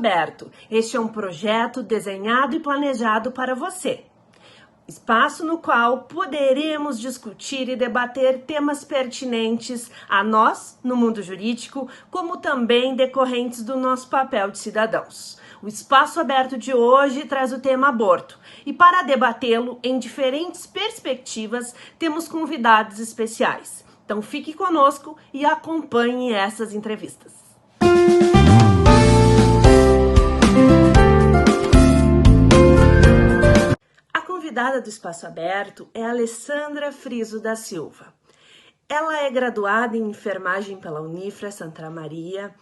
Aberto. Este é um projeto desenhado e planejado para você. Espaço no qual poderemos discutir e debater temas pertinentes a nós, no mundo jurídico, como também decorrentes do nosso papel de cidadãos. O Espaço Aberto de hoje traz o tema aborto e para debatê-lo em diferentes perspectivas, temos convidados especiais. Então fique conosco e acompanhe essas entrevistas. A convidada do Espaço Aberto é Alessandra Friso da Silva. Ela é graduada em enfermagem pela Unifra Santa Maria,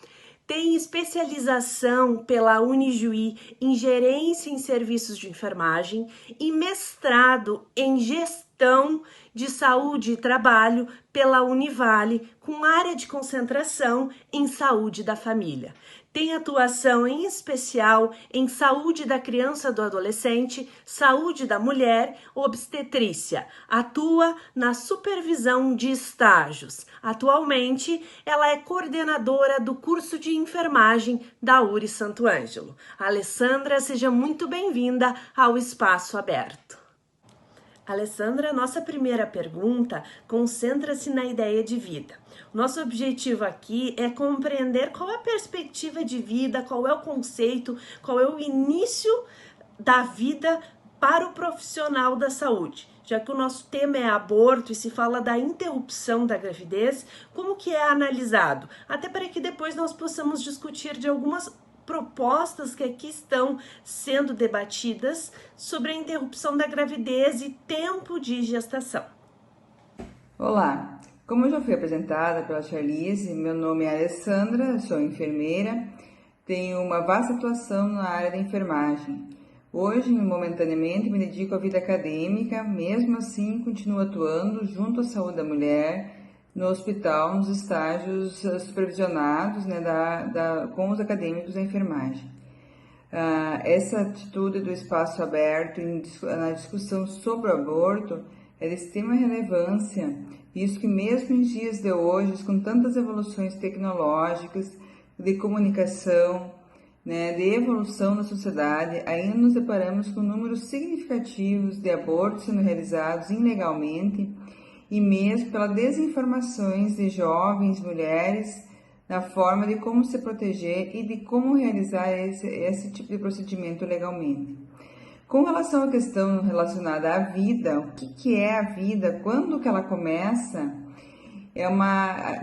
tem especialização pela Unijuí em gerência em serviços de enfermagem e mestrado em gestão de saúde e trabalho pela Univale, com área de concentração em saúde da família. Tem atuação em especial em saúde da criança e do adolescente, saúde da mulher, obstetrícia. Atua na supervisão de estágios. Atualmente, ela é coordenadora do curso de enfermagem da URI Santo Ângelo. Alessandra, seja muito bem-vinda ao Espaço Aberto. Alessandra, nossa primeira pergunta concentra-se na ideia de vida. Nosso objetivo aqui é compreender qual é a perspectiva de vida, qual é o conceito, qual é o início da vida para o profissional da saúde. Já que o nosso tema é aborto e se fala da interrupção da gravidez, como que é analisado? Até para que depois nós possamos discutir de algumas propostas que aqui estão sendo debatidas sobre a interrupção da gravidez e tempo de gestação. Olá, como já fui apresentada pela Charlize, meu nome é Alessandra, sou enfermeira, tenho uma vasta atuação na área da enfermagem. Hoje, momentaneamente, me dedico à vida acadêmica, mesmo assim continuo atuando junto à saúde da mulher, no hospital, nos estágios supervisionados, né, com os acadêmicos da enfermagem. Essa atitude do espaço aberto na discussão sobre o aborto é de extrema relevância, visto que mesmo em dias de hoje, com tantas evoluções tecnológicas, de comunicação, né, de evolução da sociedade, ainda nos deparamos com números significativos de abortos sendo realizados ilegalmente, e mesmo pelas desinformações de jovens, mulheres, na forma de como se proteger e de como realizar esse tipo de procedimento legalmente. Com relação à questão relacionada à vida, o que é a vida, quando que ela começa,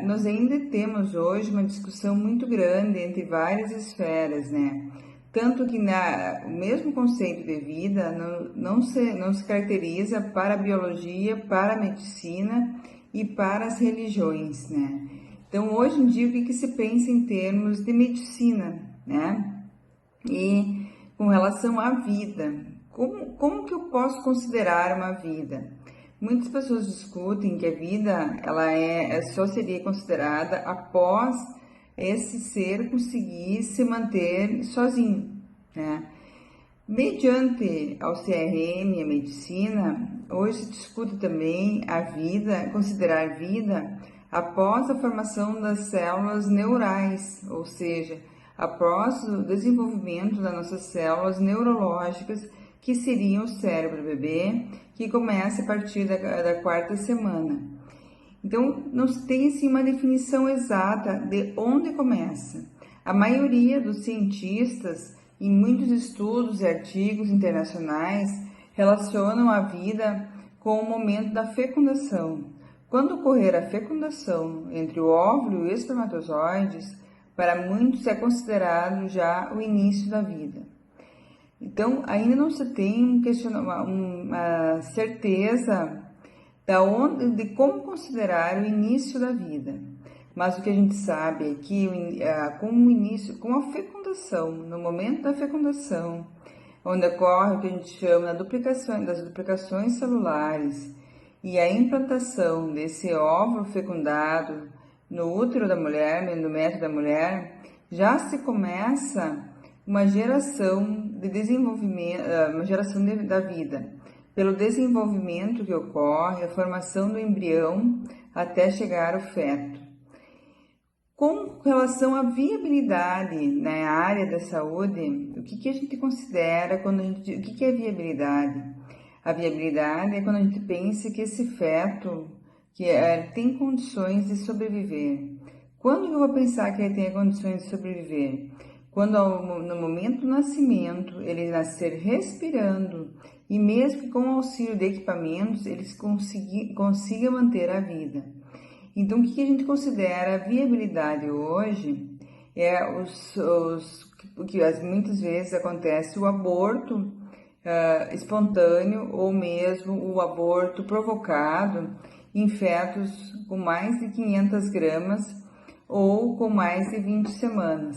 nós ainda temos hoje uma discussão muito grande entre várias esferas, né? Tanto que o mesmo conceito de vida não se caracteriza para a biologia, para a medicina e para as religiões, né? Então, hoje em dia, o que se pensa em termos de medicina, né? E com relação à vida, como que eu posso considerar uma vida? Muitas pessoas discutem que a vida só seria considerada após esse ser conseguir se manter sozinho, né? Mediante ao CRM e a medicina, hoje se discute também a vida, considerar vida após a formação das células neurais, ou seja, após o desenvolvimento das nossas células neurológicas, que seriam o cérebro bebê, que começa a partir da quarta semana. Então, não se tem assim, uma definição exata de onde começa. A maioria dos cientistas, em muitos estudos e artigos internacionais, relacionam a vida com o momento da fecundação. Quando ocorrer a fecundação entre o óvulo e os espermatozoides, para muitos é considerado já o início da vida. Então, ainda não se tem uma certeza de como considerar o início da vida. Mas o que a gente sabe é que com a fecundação, no momento da fecundação, onde ocorre o que a gente chama das duplicações celulares e a implantação desse óvulo fecundado no útero da mulher, no endométrio da mulher, já se começa uma geração de desenvolvimento, uma geração da vida, pelo desenvolvimento que ocorre, a formação do embrião até chegar ao feto. Com relação à viabilidade na área da saúde, o que a gente considera quando o que é viabilidade? A viabilidade é quando a gente pensa que esse feto tem condições de sobreviver. Quando eu vou pensar que ele tem condições de sobreviver? Quando no momento do nascimento ele nascer respirando e mesmo que com o auxílio de equipamentos ele consiga manter a vida. Então, o que a gente considera viabilidade hoje é o que muitas vezes acontece, o aborto espontâneo ou mesmo o aborto provocado em fetos com mais de 500 gramas ou com mais de 20 semanas.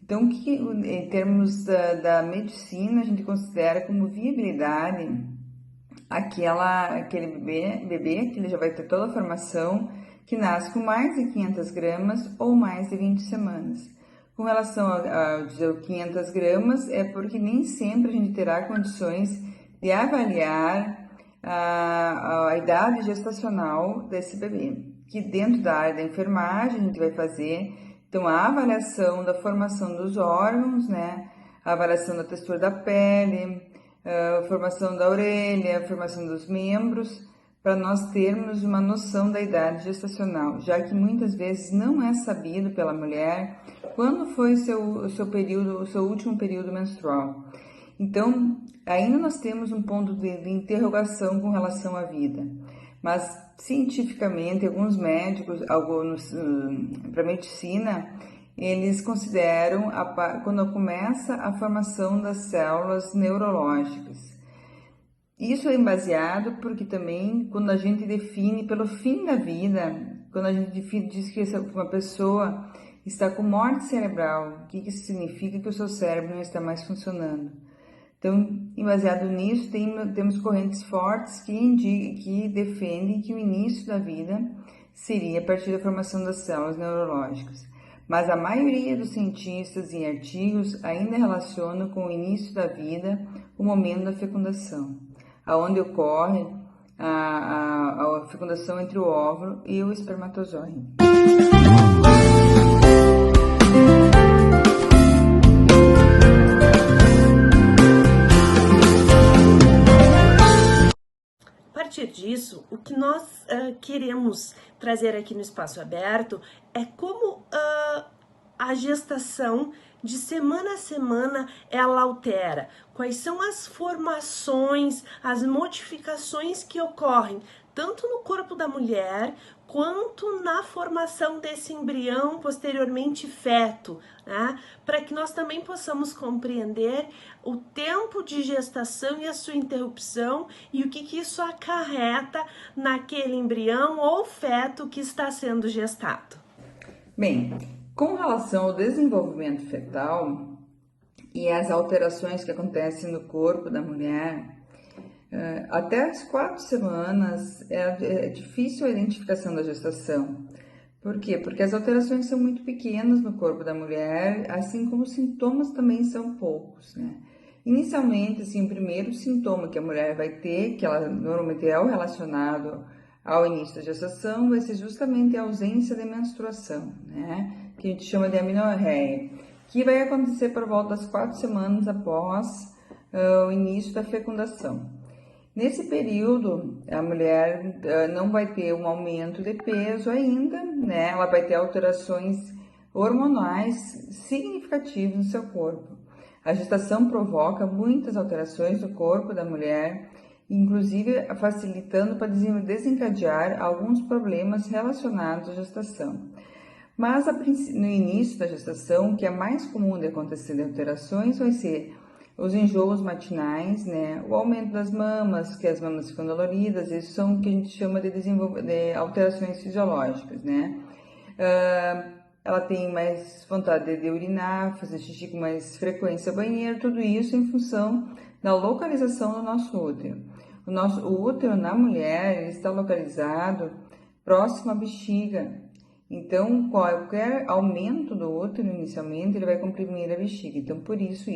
Então, em termos da medicina, a gente considera como viabilidade aquele bebê que ele já vai ter toda a formação, que nasce com mais de 500 gramas ou mais de 20 semanas. Com relação a 500 gramas, é porque nem sempre a gente terá condições de avaliar a idade gestacional desse bebê, que dentro da área da enfermagem a gente vai fazer, então, a avaliação da formação dos órgãos, né, a avaliação da textura da pele, a formação da orelha, a formação dos membros, para nós termos uma noção da idade gestacional, já que muitas vezes não é sabido pela mulher quando foi o seu último período menstrual. Então, ainda nós temos um ponto de interrogação com relação à vida, mas cientificamente, alguns médicos, para medicina, eles consideram quando começa a formação das células neurológicas. Isso é baseado porque também, quando a gente define pelo fim da vida, quando a gente diz que uma pessoa está com morte cerebral, o que isso significa? Que o seu cérebro não está mais funcionando. Então, baseado nisso, temos correntes fortes que defendem que o início da vida seria a partir da formação das células neurológicas. Mas a maioria dos cientistas em artigos ainda relacionam com o início da vida o momento da fecundação, aonde ocorre a fecundação entre o óvulo e o espermatozoide. A partir disso, o que nós queremos trazer aqui no Espaço Aberto é como a gestação de semana a semana ela altera, quais são as formações, as modificações que ocorrem tanto no corpo da mulher quanto na formação desse embrião, posteriormente feto, né? Para que nós também possamos compreender o tempo de gestação e a sua interrupção e o que isso acarreta naquele embrião ou feto que está sendo gestado. Bem, com relação ao desenvolvimento fetal e as alterações que acontecem no corpo da mulher, até as 4 semanas é difícil a identificação da gestação. Por quê? Porque as alterações são muito pequenas no corpo da mulher, assim como os sintomas também são poucos, né? Inicialmente, assim, o primeiro sintoma que a mulher vai ter, que ela normalmente é o relacionado ao início da gestação, vai ser justamente a ausência de menstruação, né? Que a gente chama de amenorreia, que vai acontecer por volta das 4 semanas após o início da fecundação. Nesse período, a mulher não vai ter um aumento de peso ainda, né? Ela vai ter alterações hormonais significativas no seu corpo. A gestação provoca muitas alterações no corpo da mulher, inclusive facilitando para desencadear alguns problemas relacionados à gestação. Mas no início da gestação, o que é mais comum de acontecer de alterações vai ser os enjoos matinais, né? O aumento das mamas, que as mamas ficam doloridas, isso são o que a gente chama de alterações fisiológicas, né? Ela tem mais vontade de urinar, fazer xixi com mais frequência no banheiro, tudo isso em função da localização do nosso útero. O útero na mulher ele está localizado próximo à bexiga. Então, qualquer aumento do útero inicialmente, ele vai comprimir a bexiga. Então, por isso.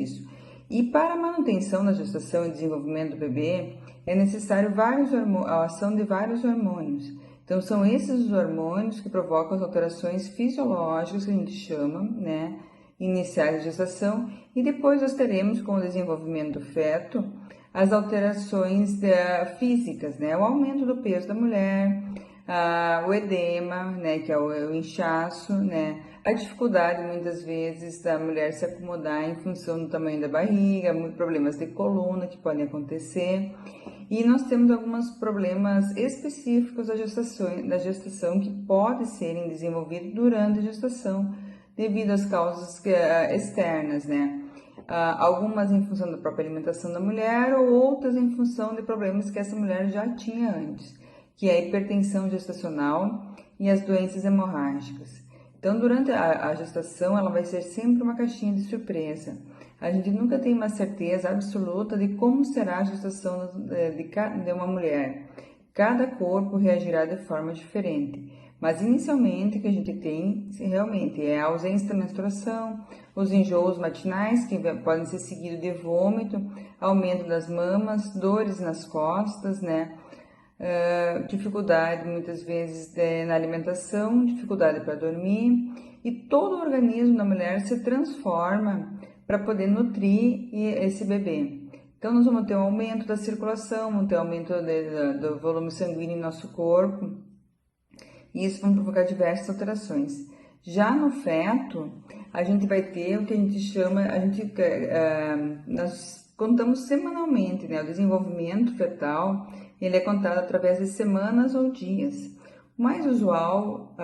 E para a manutenção da gestação e desenvolvimento do bebê, é necessário a ação de vários hormônios, Então, são esses os hormônios que provocam as alterações fisiológicas que a gente chama, né, iniciais da gestação, e depois nós teremos, com o desenvolvimento do feto, as alterações físicas, né, o aumento do peso da mulher, o edema, né, que é o inchaço, né, a dificuldade muitas vezes da mulher se acomodar em função do tamanho da barriga, muitos problemas de coluna que podem acontecer. E nós temos alguns problemas específicos da gestação que podem serem desenvolvidos durante a gestação, devido às causas externas, né? Algumas em função da própria alimentação da mulher ou outras em função de problemas que essa mulher já tinha antes, que é a hipertensão gestacional e as doenças hemorrágicas. Então, durante a gestação, ela vai ser sempre uma caixinha de surpresa. A gente nunca tem uma certeza absoluta de como será a gestação de uma mulher. Cada corpo reagirá de forma diferente. Mas, inicialmente, o que a gente tem realmente é a ausência da menstruação, os enjoos matinais, que podem ser seguidos de vômito, aumento das mamas, dores nas costas, né? Dificuldade muitas vezes na alimentação, dificuldade para dormir, e todo o organismo da mulher se transforma para poder nutrir esse bebê. Então, nós vamos ter um aumento da circulação, vamos ter um aumento do volume sanguíneo em nosso corpo, e isso vai provocar diversas alterações. Já no feto, a gente vai ter o que a gente chama, nós contamos semanalmente, né? O desenvolvimento fetal, ele é contado através de semanas ou dias. O mais usual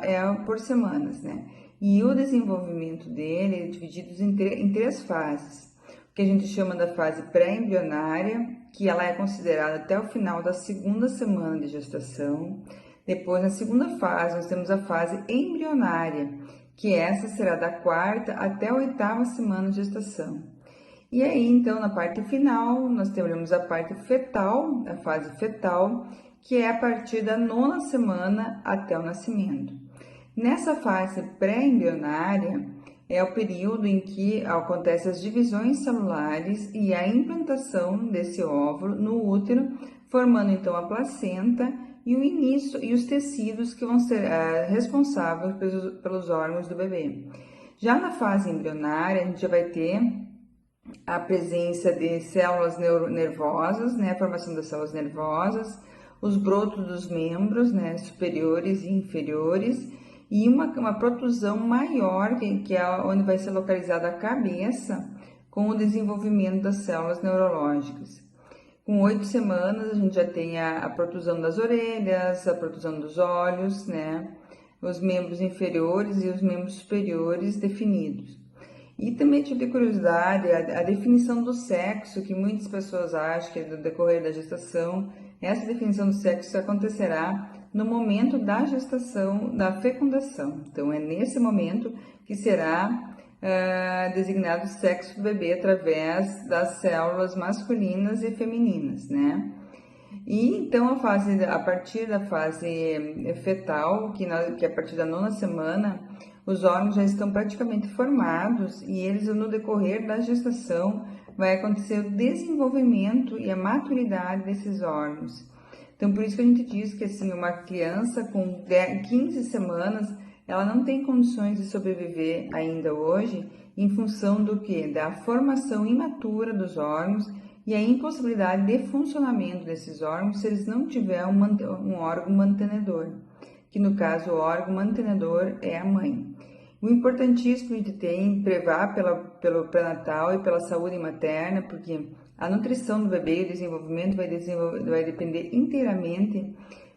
é por semanas, né? E o desenvolvimento dele é dividido em três fases. O que a gente chama da fase pré-embrionária, que ela é considerada até o final da segunda semana de gestação. Depois, na segunda fase, nós temos a fase embrionária, que essa será da quarta até a oitava semana de gestação. E aí, então, na parte final, nós teremos a parte fetal, a fase fetal, que é a partir da nona semana até o nascimento. Nessa fase pré-embrionária, é o período em que acontecem as divisões celulares e a implantação desse óvulo no útero, formando então a placenta e o início e os tecidos que vão ser responsáveis pelos órgãos do bebê. Já na fase embrionária, a gente já vai ter a presença de células nervosas, né, a formação das células nervosas, os brotos dos membros, né, superiores e inferiores, e uma protusão maior, que é onde vai ser localizada a cabeça, com o desenvolvimento das células neurológicas. Com 8 semanas, a gente já tem a protusão das orelhas, a protusão dos olhos, né, os membros inferiores e os membros superiores definidos. E também tive curiosidade, a definição do sexo, que muitas pessoas acham que é do decorrer da gestação, essa definição do sexo acontecerá no momento da gestação, da fecundação. Então, é nesse momento que será designado o sexo do bebê através das células masculinas e femininas, né? E então a partir da fase fetal, que a partir da nona semana, os órgãos já estão praticamente formados e eles no decorrer da gestação vai acontecer o desenvolvimento e a maturidade desses órgãos. Então por isso que a gente diz que assim, uma criança com 15 semanas, ela não tem condições de sobreviver ainda hoje em função do que? Da formação imatura dos órgãos e a impossibilidade de funcionamento desses órgãos se eles não tiverem um órgão mantenedor, que no caso o órgão mantenedor é a mãe. O importantíssimo a gente tem prevar pelo pré-natal e pela saúde materna, porque a nutrição do bebê e o desenvolvimento vai depender inteiramente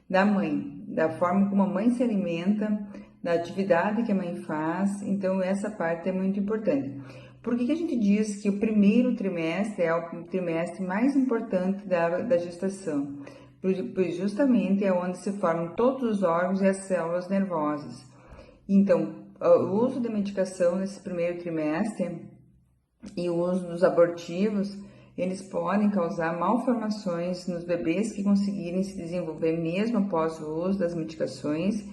da mãe, da forma como a mãe se alimenta, da atividade que a mãe faz, então essa parte é muito importante. Por que a gente diz que o primeiro trimestre é o trimestre mais importante da gestação? Pois justamente é onde se formam todos os órgãos e as células nervosas. Então, o uso de medicação nesse primeiro trimestre e o uso dos abortivos, eles podem causar malformações nos bebês que conseguirem se desenvolver mesmo após o uso das medicações,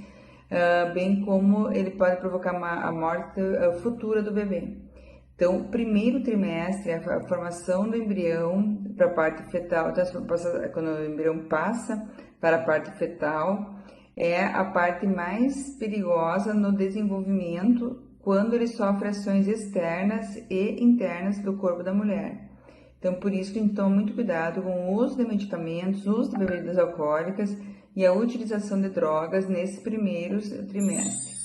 bem como ele pode provocar a morte futura do bebê. Então, o primeiro trimestre é a formação do embrião para a parte fetal, quando o embrião passa para a parte fetal, é a parte mais perigosa no desenvolvimento quando ele sofre ações externas e internas do corpo da mulher. Então, por isso que então muito cuidado com o uso de medicamentos, o uso de bebidas alcoólicas e a utilização de drogas nesses primeiros trimestres.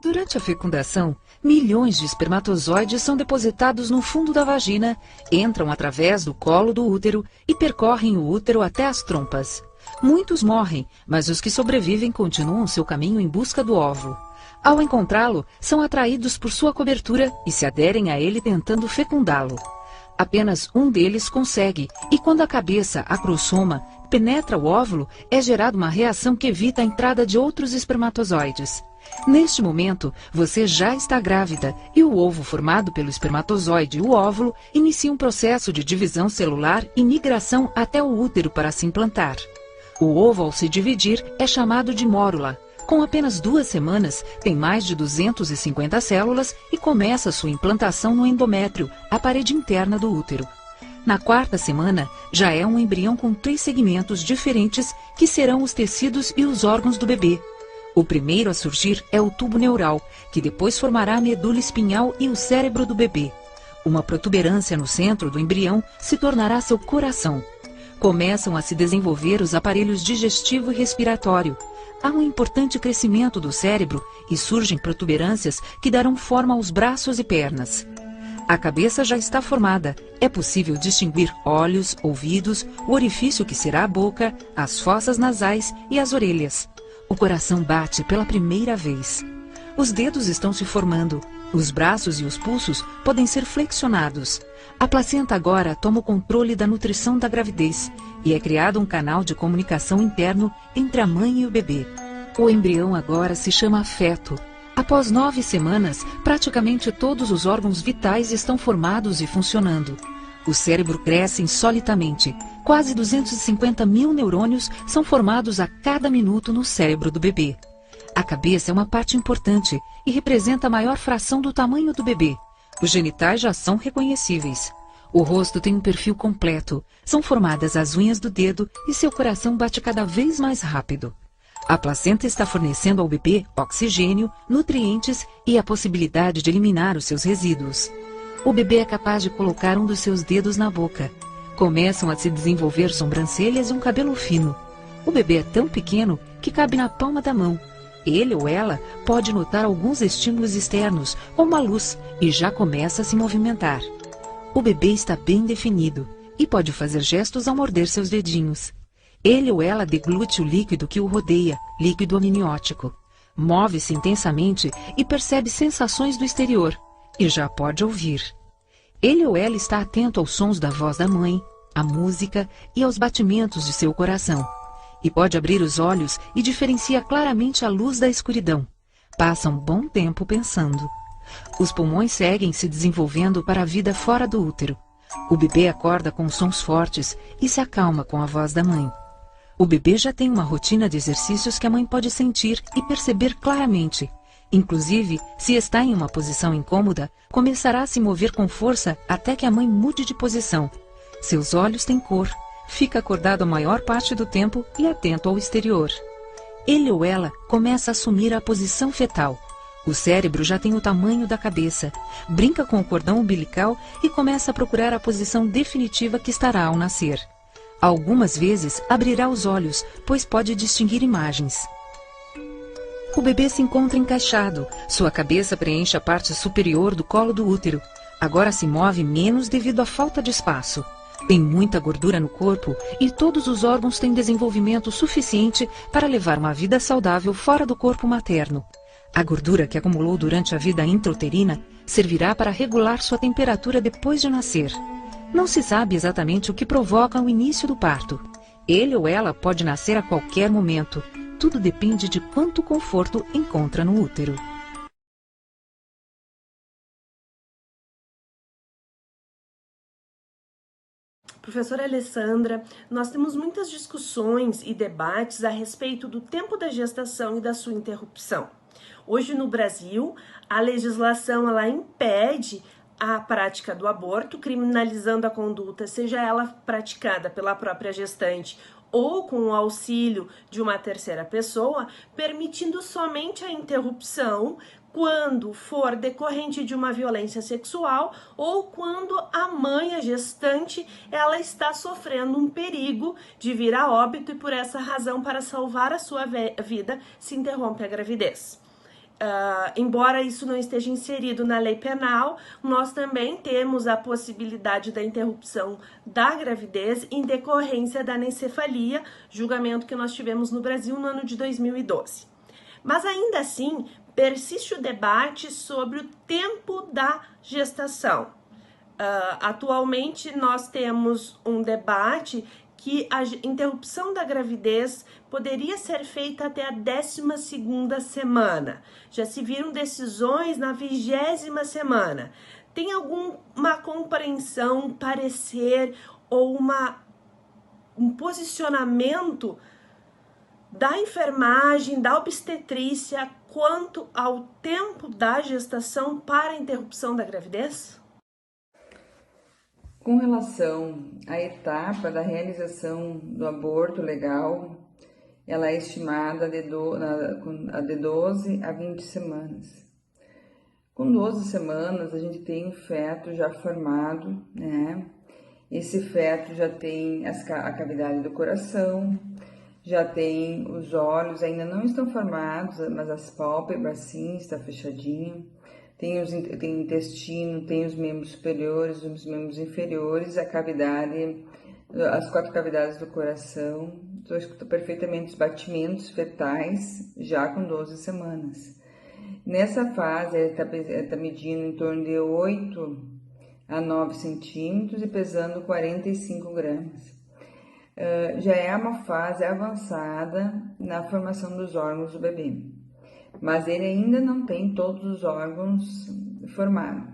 Durante a fecundação, milhões de espermatozoides são depositados no fundo da vagina, entram através do colo do útero e percorrem o útero até as trompas. Muitos morrem, mas os que sobrevivem continuam seu caminho em busca do óvulo. Ao encontrá-lo, são atraídos por sua cobertura e se aderem a ele tentando fecundá-lo. Apenas um deles consegue, e quando a cabeça, a crossoma, penetra o óvulo, é gerada uma reação que evita a entrada de outros espermatozoides. Neste momento, você já está grávida e o ovo formado pelo espermatozoide e o óvulo inicia um processo de divisão celular e migração até o útero para se implantar. O ovo, ao se dividir, é chamado de mórula. Com apenas 2 semanas, tem mais de 250 células e começa sua implantação no endométrio, a parede interna do útero. Na 4ª semana, já é um embrião com 3 segmentos diferentes que serão os tecidos e os órgãos do bebê. O primeiro a surgir é o tubo neural, que depois formará a medula espinhal e o cérebro do bebê. Uma protuberância no centro do embrião se tornará seu coração. Começam a se desenvolver os aparelhos digestivo e respiratório. Há um importante crescimento do cérebro e surgem protuberâncias que darão forma aos braços e pernas. A cabeça já está formada. É possível distinguir olhos, ouvidos, o orifício que será a boca, as fossas nasais e as orelhas. O coração bate pela primeira vez. Os dedos estão se formando. Os braços e os pulsos podem ser flexionados. A placenta agora toma o controle da nutrição da gravidez e é criado um canal de comunicação interno entre a mãe e o bebê. O embrião agora se chama feto. Após 9 semanas, praticamente todos os órgãos vitais estão formados e funcionando. O cérebro cresce insolitamente. Quase 250 mil neurônios são formados a cada minuto no cérebro do bebê. A cabeça é uma parte importante e representa a maior fração do tamanho do bebê. Os genitais já são reconhecíveis. O rosto tem um perfil completo. São formadas as unhas do dedo e seu coração bate cada vez mais rápido. A placenta está fornecendo ao bebê oxigênio, nutrientes e a possibilidade de eliminar os seus resíduos. O bebê é capaz de colocar um dos seus dedos na boca. Começam a se desenvolver sobrancelhas e um cabelo fino. O bebê é tão pequeno que cabe na palma da mão. Ele ou ela pode notar alguns estímulos externos, como a luz, e já começa a se movimentar. O bebê está bem definido e pode fazer gestos ao morder seus dedinhos. Ele ou ela deglute o líquido que o rodeia, líquido amniótico. Move-se intensamente e percebe sensações do exterior, e já pode ouvir. Ele ou ela está atento aos sons da voz da mãe, à música e aos batimentos de seu coração. E pode abrir os olhos e diferencia claramente a luz da escuridão. Passa um bom tempo pensando. Os pulmões seguem se desenvolvendo para a vida fora do útero. O bebê acorda com sons fortes e se acalma com a voz da mãe. O bebê já tem uma rotina de exercícios que a mãe pode sentir e perceber claramente. Inclusive, se está em uma posição incômoda, começará a se mover com força até que a mãe mude de posição. Seus olhos têm cor. Fica acordado a maior parte do tempo e atento ao exterior. Ele ou ela começa a assumir a posição fetal. O cérebro já tem o tamanho da cabeça. Brinca com o cordão umbilical e começa a procurar a posição definitiva que estará ao nascer. Algumas vezes abrirá os olhos, pois pode distinguir imagens. O bebê se encontra encaixado. Sua cabeça preenche a parte superior do colo do útero. Agora se move menos devido à falta de espaço. Tem muita gordura no corpo e todos os órgãos têm desenvolvimento suficiente para levar uma vida saudável fora do corpo materno. A gordura que acumulou durante a vida intrauterina servirá para regular sua temperatura depois de nascer. Não se sabe exatamente o que provoca o início do parto. Ele ou ela pode nascer a qualquer momento. Tudo depende de quanto conforto encontra no útero. Professora Alessandra, nós temos muitas discussões e debates a respeito do tempo da gestação e da sua interrupção. Hoje no Brasil, a legislação ela impede a prática do aborto, criminalizando a conduta, seja ela praticada pela própria gestante ou com o auxílio de uma terceira pessoa, permitindo somente a interrupção quando for decorrente de uma violência sexual ou quando a mãe, a gestante, ela está sofrendo um perigo de vir a óbito e por essa razão, para salvar a sua vida, se interrompe a gravidez. Embora isso não esteja inserido na lei penal, nós também temos a possibilidade da interrupção da gravidez em decorrência da anencefalia, julgamento que nós tivemos no Brasil no ano de 2012. Mas ainda assim, persiste o debate sobre o tempo da gestação. Atualmente, nós temos um debate que a interrupção da gravidez poderia ser feita até a 12ª semana. Já se viram decisões na 20ª semana. Tem alguma compreensão, parecer ou um posicionamento da enfermagem, da obstetrícia, quanto ao tempo da gestação para a interrupção da gravidez? Com relação à etapa da realização do aborto legal, ela é estimada de 12 a 20 semanas. Com 12 semanas, a gente tem um feto já formado, né? Esse feto já tem a cavidade do coração, já tem os olhos, ainda não estão formados, mas as pálpebras sim, está fechadinho. Tem o intestino, tem os membros superiores, os membros inferiores, a cavidade, as 4 cavidades do coração. Então, eu escuto perfeitamente os batimentos fetais já com 12 semanas. Nessa fase, ele está medindo em torno de 8 a 9 centímetros e pesando 45 gramas. Já é uma fase avançada na formação dos órgãos do bebê, mas ele ainda não tem todos os órgãos formados,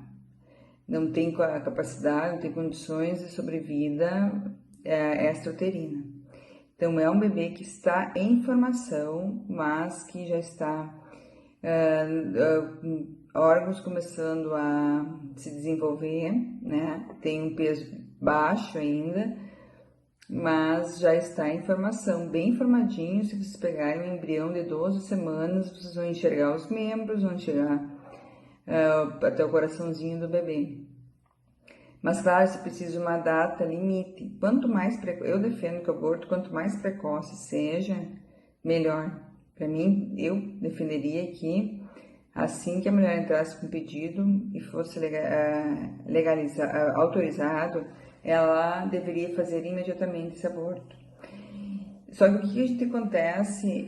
não tem capacidade, não tem condições de sobrevida extrauterina. Então, é um bebê que está em formação, mas que já está órgãos começando a se desenvolver, né? Tem um peso baixo ainda, mas já está em formação, bem formadinho. Se vocês pegarem um embrião de 12 semanas, vocês vão enxergar os membros, vão chegar até o coraçãozinho do bebê. Mas claro, se precisa uma data limite. Quanto mais eu defendo que o aborto, quanto mais precoce seja, melhor. Para mim, eu defenderia que assim que a mulher entrasse com pedido e fosse autorizado, ela deveria fazer imediatamente esse aborto. Só que o que a gente acontece,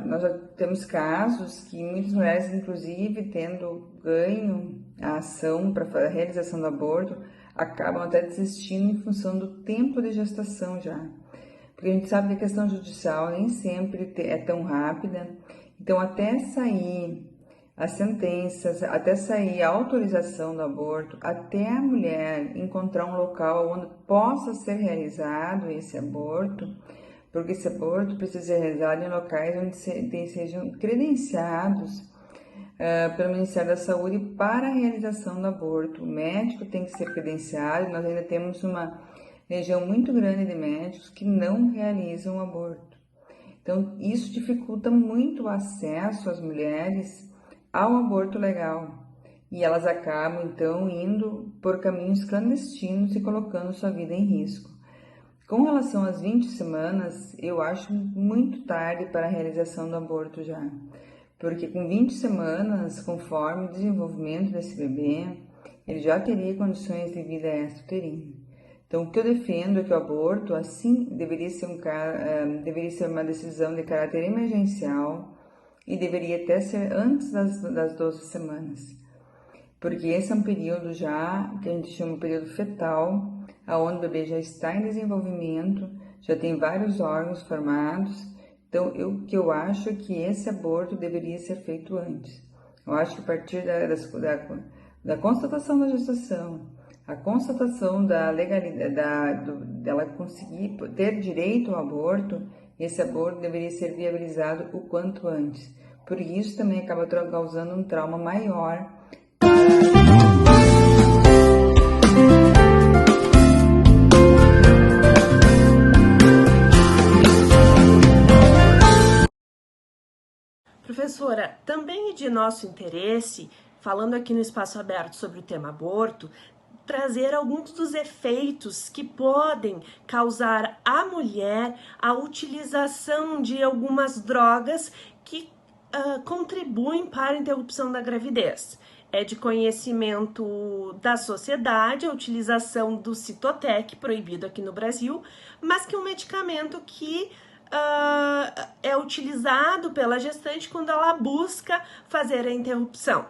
nós já temos casos que muitas mulheres, inclusive, tendo ganho a ação para a realização do aborto, acabam até desistindo em função do tempo de gestação já. Porque a gente sabe que a questão judicial nem sempre é tão rápida, então até sair as sentenças, até sair a autorização do aborto, até a mulher encontrar um local onde possa ser realizado esse aborto, porque esse aborto precisa ser realizado em locais onde sejam credenciados pelo Ministério da Saúde para a realização do aborto. O médico tem que ser credenciado, nós ainda temos uma legião muito grande de médicos que não realizam o aborto. Então, isso dificulta muito o acesso às mulheres ao aborto legal, e elas acabam então indo por caminhos clandestinos e colocando sua vida em risco. Com relação às 20 semanas, eu acho muito tarde para a realização do aborto já, porque com 20 semanas, conforme o desenvolvimento desse bebê, ele já teria condições de vida extrauterina. Então, o que eu defendo é que o aborto, assim, deveria ser uma decisão de caráter emergencial, e deveria até ser antes das 12 semanas, porque esse é um período já, que a gente chama de período fetal, onde o bebê já está em desenvolvimento, já tem vários órgãos formados. Então, o que eu acho é que esse aborto deveria ser feito antes. Eu acho que a partir da constatação da gestação, a constatação da legalidade, dela conseguir ter direito ao aborto, esse aborto deveria ser viabilizado o quanto antes. Por isso também acaba causando um trauma maior para professora, também é de nosso interesse, falando aqui no Espaço Aberto sobre o tema aborto, trazer alguns dos efeitos que podem causar à mulher a utilização de algumas drogas que contribuem para a interrupção da gravidez. É de conhecimento da sociedade a utilização do Citotec, proibido aqui no Brasil, mas que é um medicamento que é utilizado pela gestante quando ela busca fazer a interrupção.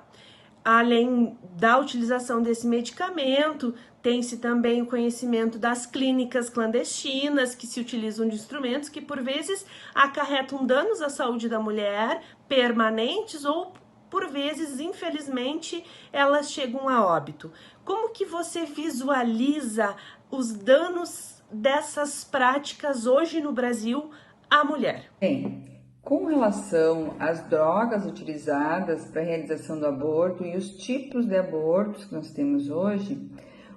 Além da utilização desse medicamento, tem-se também o conhecimento das clínicas clandestinas que se utilizam de instrumentos que, por vezes, acarretam danos à saúde da mulher permanentes ou, por vezes, infelizmente, elas chegam a óbito. Como que você visualiza os danos dessas práticas hoje no Brasil à mulher? Bem, com relação às drogas utilizadas para a realização do aborto e os tipos de abortos que nós temos hoje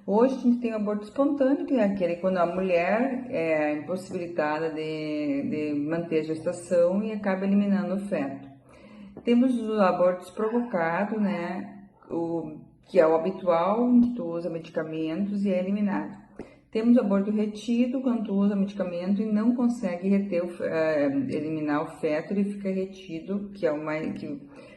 a gente tem o aborto espontâneo, que é aquele quando a mulher é impossibilitada de manter a gestação e acaba eliminando o feto. Temos os abortos provocados, né, que é o habitual, em que tu usa medicamentos e é eliminado. Temos o aborto retido, quando tu usa medicamento e não consegue eliminar o feto, ele fica retido, que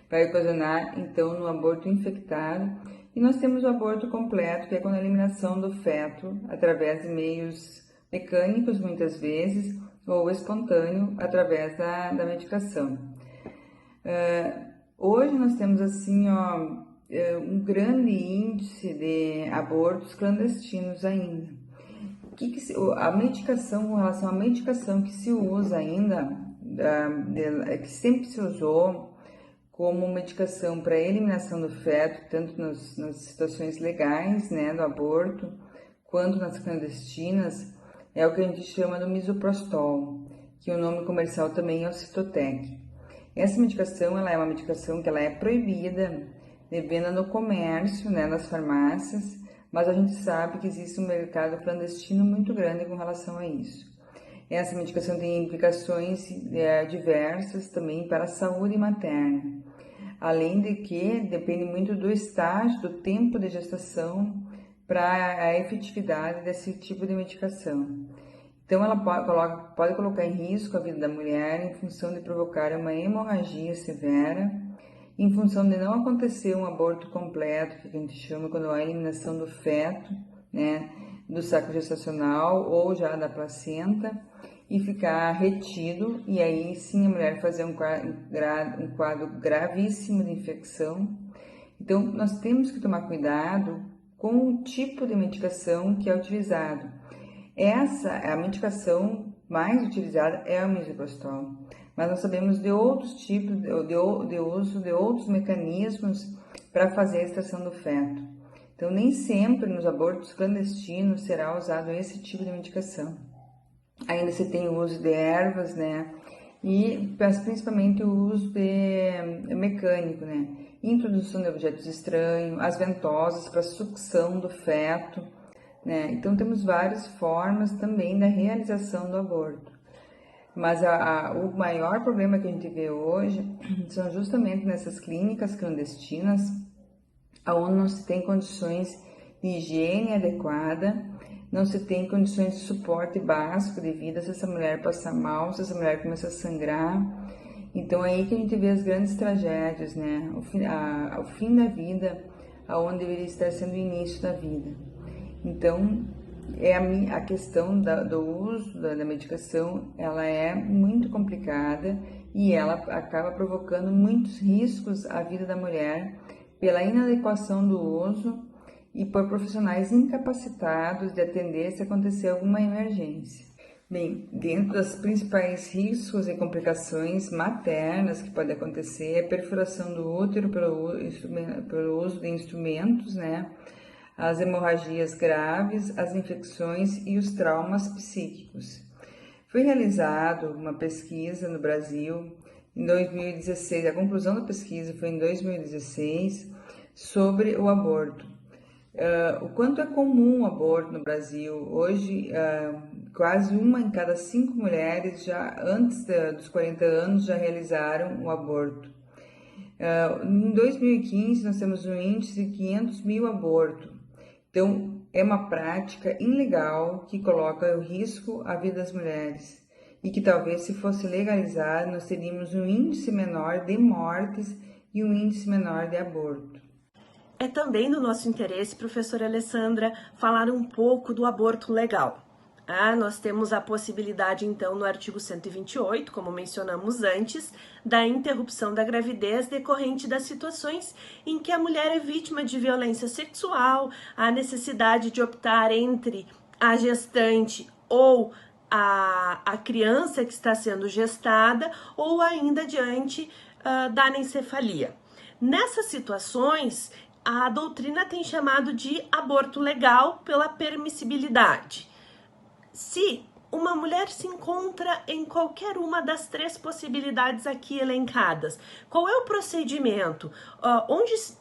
vai ocasionar, então, no aborto infectado. E nós temos o aborto completo, que é quando a eliminação do feto, através de meios mecânicos, muitas vezes, ou espontâneo, através da medicação. Hoje nós temos, assim, um grande índice de abortos clandestinos ainda. A medicação, com relação à medicação que se usa ainda, que sempre se usou como medicação para eliminação do feto, tanto nas situações legais, né, do aborto, quanto nas clandestinas, é o que a gente chama do misoprostol, que o nome comercial também é o Citotec. Essa medicação, ela é uma medicação que ela é proibida de venda no comércio, né, nas farmácias, mas a gente sabe que existe um mercado clandestino muito grande com relação a isso. Essa medicação tem implicações diversas também para a saúde materna, além de que depende muito do estágio, do tempo de gestação para a efetividade desse tipo de medicação. Então, ela pode colocar em risco a vida da mulher em função de provocar uma hemorragia severa, em função de não acontecer um aborto completo, que a gente chama quando há a eliminação do feto, né, do saco gestacional ou já da placenta, e ficar retido, e aí sim a mulher fazer um quadro gravíssimo de infecção. Então, nós temos que tomar cuidado com o tipo de medicação que é utilizado. A medicação mais utilizada é o misoprostol, mas nós sabemos de outros tipos de uso de outros mecanismos para fazer a extração do feto. Então, nem sempre nos abortos clandestinos será usado esse tipo de medicação. Ainda se tem o uso de ervas, né? Mas principalmente o uso mecânico, né? Introdução de objetos estranhos, as ventosas para sucção do feto, né? Então, temos várias formas também da realização do aborto. Mas o maior problema que a gente vê hoje são justamente nessas clínicas clandestinas, onde não se tem condições de higiene adequada, não se tem condições de suporte básico de vida se essa mulher passar mal, se essa mulher começar a sangrar. Então, é aí que a gente vê as grandes tragédias, né? O fim da vida, aonde deveria estar sendo o início da vida. Então, a questão do uso da medicação, ela é muito complicada e ela acaba provocando muitos riscos à vida da mulher pela inadequação do uso e por profissionais incapacitados de atender se acontecer alguma emergência. Bem, dentro dos principais riscos e complicações maternas que pode acontecer é a perfuração do útero pelo uso de instrumentos, né? As hemorragias graves, as infecções e os traumas psíquicos. Foi realizada uma pesquisa no Brasil em 2016, a conclusão da pesquisa foi em 2016, sobre o aborto. O quanto é comum o aborto no Brasil. Hoje, quase 1 em cada 5 mulheres, já antes dos 40 anos, já realizaram o aborto. Em 2015, nós temos um índice de 500 mil abortos. Então, é uma prática ilegal que coloca em risco a vida das mulheres e que talvez, se fosse legalizado, nós teríamos um índice menor de mortes e um índice menor de aborto. É também do nosso interesse, professora Alessandra, falar um pouco do aborto legal. Nós temos a possibilidade, então, no artigo 128, como mencionamos antes, da interrupção da gravidez decorrente das situações em que a mulher é vítima de violência sexual, a necessidade de optar entre a gestante ou a criança que está sendo gestada, ou ainda diante da anencefalia. Nessas situações, a doutrina tem chamado de aborto legal pela permissibilidade. Se uma mulher se encontra em qualquer uma das três possibilidades aqui elencadas, qual é o procedimento?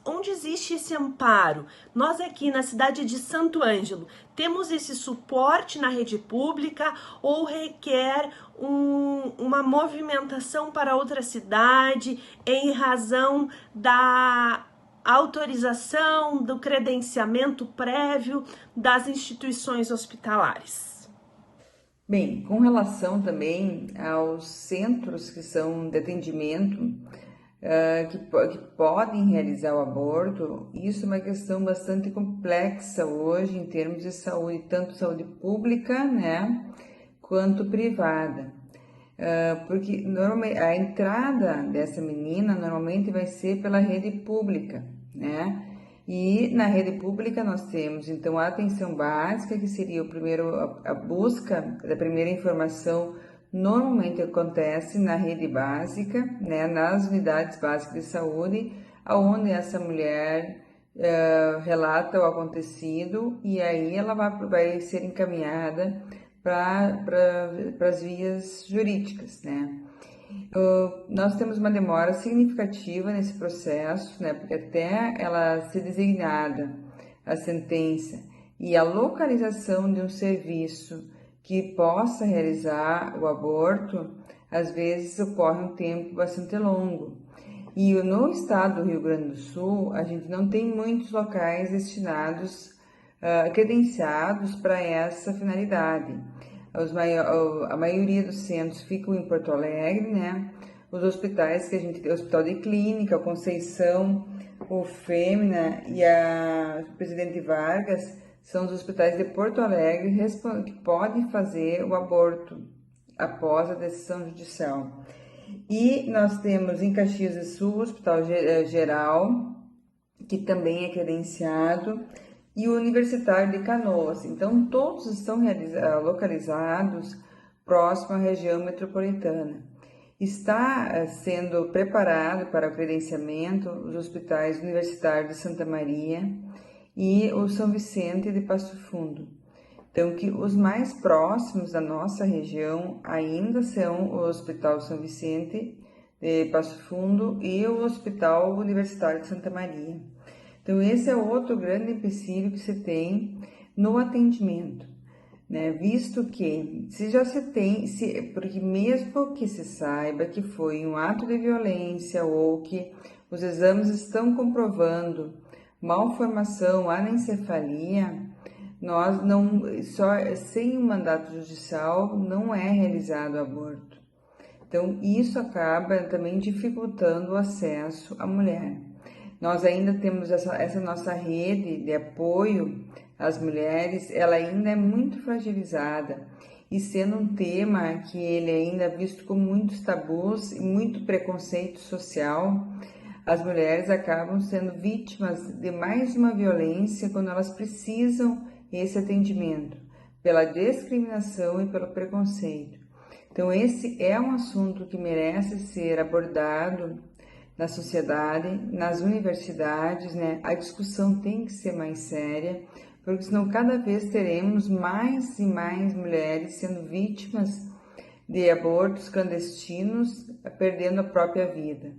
Onde existe esse amparo? Nós aqui na cidade de Santo Ângelo temos esse suporte na rede pública ou requer uma movimentação para outra cidade em razão da autorização, do credenciamento prévio das instituições hospitalares? Bem, com relação também aos centros que são de atendimento, que podem realizar o aborto, isso é uma questão bastante complexa hoje em termos de saúde, tanto saúde pública, né, quanto privada. Porque normalmente a entrada dessa menina normalmente vai ser pela rede pública, né? E na rede pública nós temos então a atenção básica, que seria a busca da primeira informação, normalmente acontece na rede básica, né, nas unidades básicas de saúde, onde essa mulher relata o acontecido e aí ela vai ser encaminhada para as vias jurídicas, né? Nós temos uma demora significativa nesse processo, né? Porque até ela ser designada a sentença e a localização de um serviço que possa realizar o aborto, às vezes ocorre um tempo bastante longo. E no estado do Rio Grande do Sul, a gente não tem muitos locais destinados, credenciados para essa finalidade. A maioria dos centros ficam em Porto Alegre, né? Os hospitais que a gente tem, o Hospital de Clínica, o Conceição, o Fêmea e a Presidente Vargas, são os hospitais de Porto Alegre que podem fazer o aborto após a decisão judicial. E nós temos em Caxias do Sul o Hospital Geral, que também é credenciado, e o Universitário de Canoas. Então, todos estão localizados próximo à região metropolitana. Está sendo preparado para o credenciamento os hospitais Universitário de Santa Maria e o São Vicente de Passo Fundo. Então, que os mais próximos da nossa região ainda são o Hospital São Vicente de Passo Fundo e o Hospital Universitário de Santa Maria. Então, esse é outro grande empecilho que se tem no atendimento, né? Visto que, porque mesmo que se saiba que foi um ato de violência ou que os exames estão comprovando malformação, anencefalia, sem um mandato judicial não é realizado o aborto. Então, isso acaba também dificultando o acesso à mulher. Nós ainda temos essa nossa rede de apoio às mulheres, ela ainda é muito fragilizada, e sendo um tema que ele ainda é visto com muitos tabus e muito preconceito social, as mulheres acabam sendo vítimas de mais uma violência quando elas precisam esse atendimento, pela discriminação e pelo preconceito. Então, esse é um assunto que merece ser abordado na sociedade, nas universidades, né? A discussão tem que ser mais séria, porque senão cada vez teremos mais e mais mulheres sendo vítimas de abortos clandestinos, perdendo a própria vida.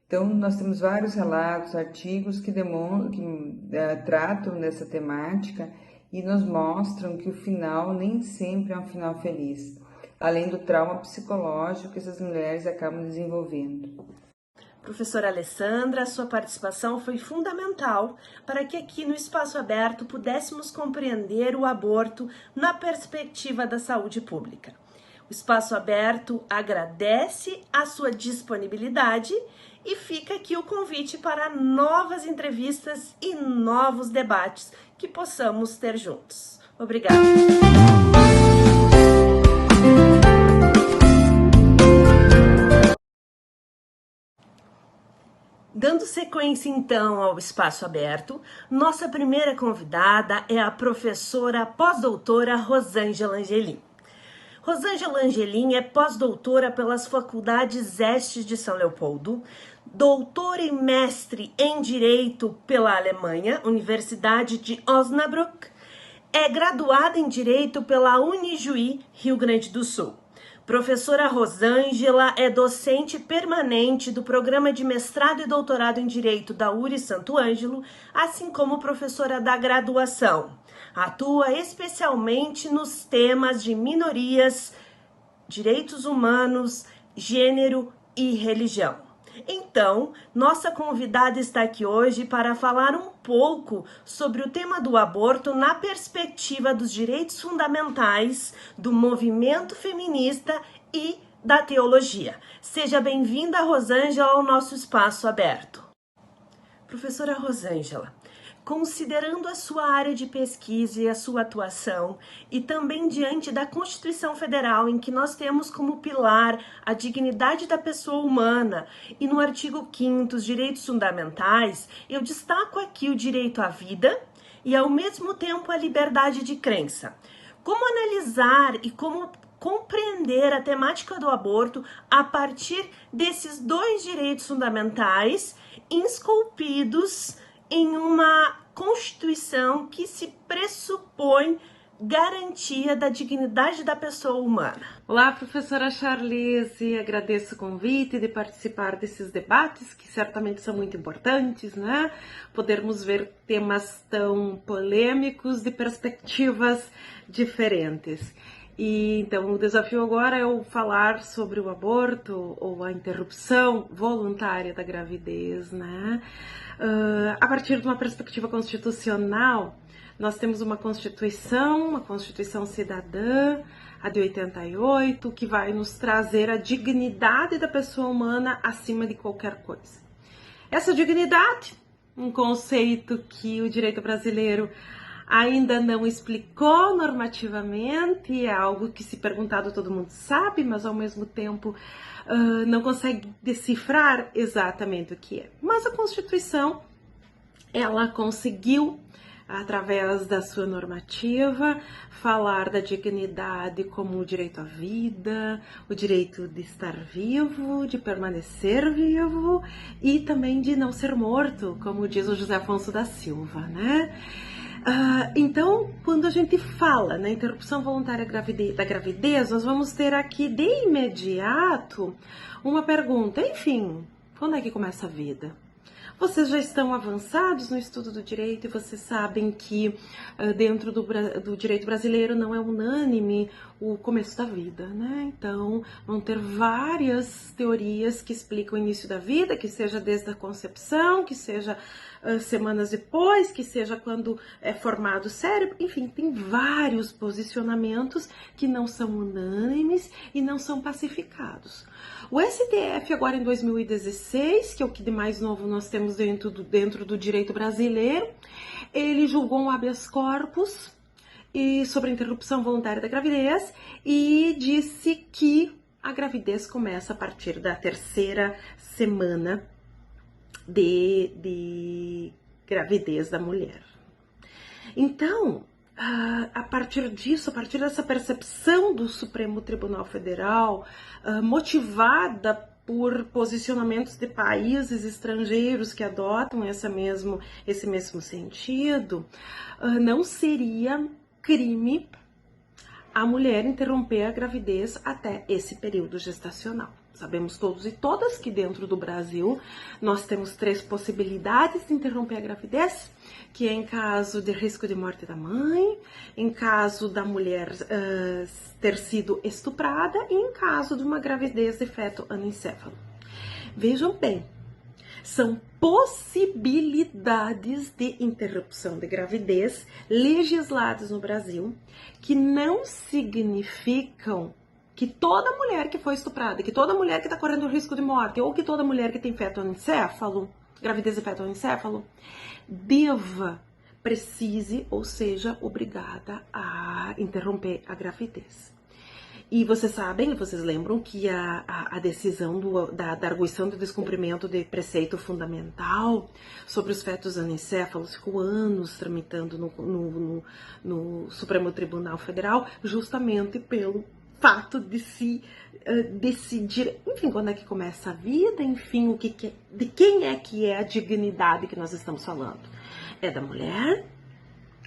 Então, nós temos vários relatos, artigos que tratam dessa temática e nos mostram que o final nem sempre é um final feliz, além do trauma psicológico que essas mulheres acabam desenvolvendo. Professora Alessandra, sua participação foi fundamental para que aqui no Espaço Aberto pudéssemos compreender o aborto na perspectiva da saúde pública. O Espaço Aberto agradece a sua disponibilidade e fica aqui o convite para novas entrevistas e novos debates que possamos ter juntos. Obrigada. Dando sequência, então, ao Espaço Aberto, nossa primeira convidada é a professora pós-doutora Rosângela Angelim. Rosângela Angelim é pós-doutora pelas Faculdades Estes de São Leopoldo, doutora e mestre em Direito pela Alemanha, Universidade de Osnabrück, é graduada em Direito pela Unijuí, Rio Grande do Sul. Professora Rosângela é docente permanente do Programa de Mestrado e Doutorado em Direito da URI Santo Ângelo, assim como professora da graduação. Atua especialmente nos temas de minorias, direitos humanos, gênero e religião. Então, nossa convidada está aqui hoje para falar um pouco sobre o tema do aborto na perspectiva dos direitos fundamentais, do movimento feminista e da teologia. Seja bem-vinda, Rosângela, ao nosso Espaço Aberto. Professora Rosângela, considerando a sua área de pesquisa e a sua atuação, e também diante da Constituição Federal, em que nós temos como pilar a dignidade da pessoa humana, e no artigo 5º, os direitos fundamentais, eu destaco aqui o direito à vida e, ao mesmo tempo, a liberdade de crença. Como analisar e como compreender a temática do aborto a partir desses dois direitos fundamentais esculpidos em uma Constituição que se pressupõe garantia da dignidade da pessoa humana? Olá, professora Charlize, agradeço o convite de participar desses debates, que certamente são muito importantes, né? Podermos ver temas tão polêmicos de perspectivas diferentes. E então o desafio agora é eu falar sobre o aborto ou a interrupção voluntária da gravidez, né? A partir de uma perspectiva constitucional, nós temos uma Constituição cidadã, a de 88, que vai nos trazer a dignidade da pessoa humana acima de qualquer coisa. Essa dignidade, um conceito que o direito brasileiro ainda não explicou normativamente, é algo que, se perguntado, todo mundo sabe, mas ao mesmo tempo não consegue decifrar exatamente o que é. Mas a Constituição, ela conseguiu, através da sua normativa, falar da dignidade como o direito à vida, o direito de estar vivo, de permanecer vivo e também de não ser morto, como diz o José Afonso da Silva, né? Então, quando a gente fala na interrupção voluntária da gravidez, nós vamos ter aqui de imediato uma pergunta. Enfim, quando é que começa a vida? Vocês já estão avançados no estudo do direito e vocês sabem que dentro do direito brasileiro não é unânime o começo da vida, né? Então, vão ter várias teorias que explicam o início da vida, que seja desde a concepção, que seja semanas depois, que seja quando é formado o cérebro, enfim, tem vários posicionamentos que não são unânimes e não são pacificados. O STF, agora em 2016, que é o que de mais novo nós temos dentro do direito brasileiro, ele julgou um habeas corpus sobre a interrupção voluntária da gravidez e disse que a gravidez começa a partir da 3ª semana de gravidez da mulher. Então, a partir disso, a partir dessa percepção do Supremo Tribunal Federal, motivada por posicionamentos de países estrangeiros que adotam esse mesmo sentido, não seria crime a mulher interromper a gravidez até esse período gestacional. Sabemos todos e todas que dentro do Brasil nós temos 3 possibilidades de interromper a gravidez, que é em caso de risco de morte da mãe, em caso da mulher ter sido estuprada e em caso de uma gravidez de feto anencefalo. Vejam bem, são possibilidades de interrupção de gravidez legisladas no Brasil, que não significam que toda mulher que foi estuprada, que toda mulher que está correndo risco de morte, ou que toda mulher que tem feto-anencefalo, gravidez de feto-anencefalo, precise ou seja obrigada a interromper a gravidez. E vocês sabem, vocês lembram que a decisão da arguição do descumprimento de preceito fundamental sobre os fetos anencéfalos ficou anos tramitando no Supremo Tribunal Federal, justamente pelo fato de se decidir, enfim, quando é que começa a vida, enfim, de quem é que é a dignidade que nós estamos falando. É da mulher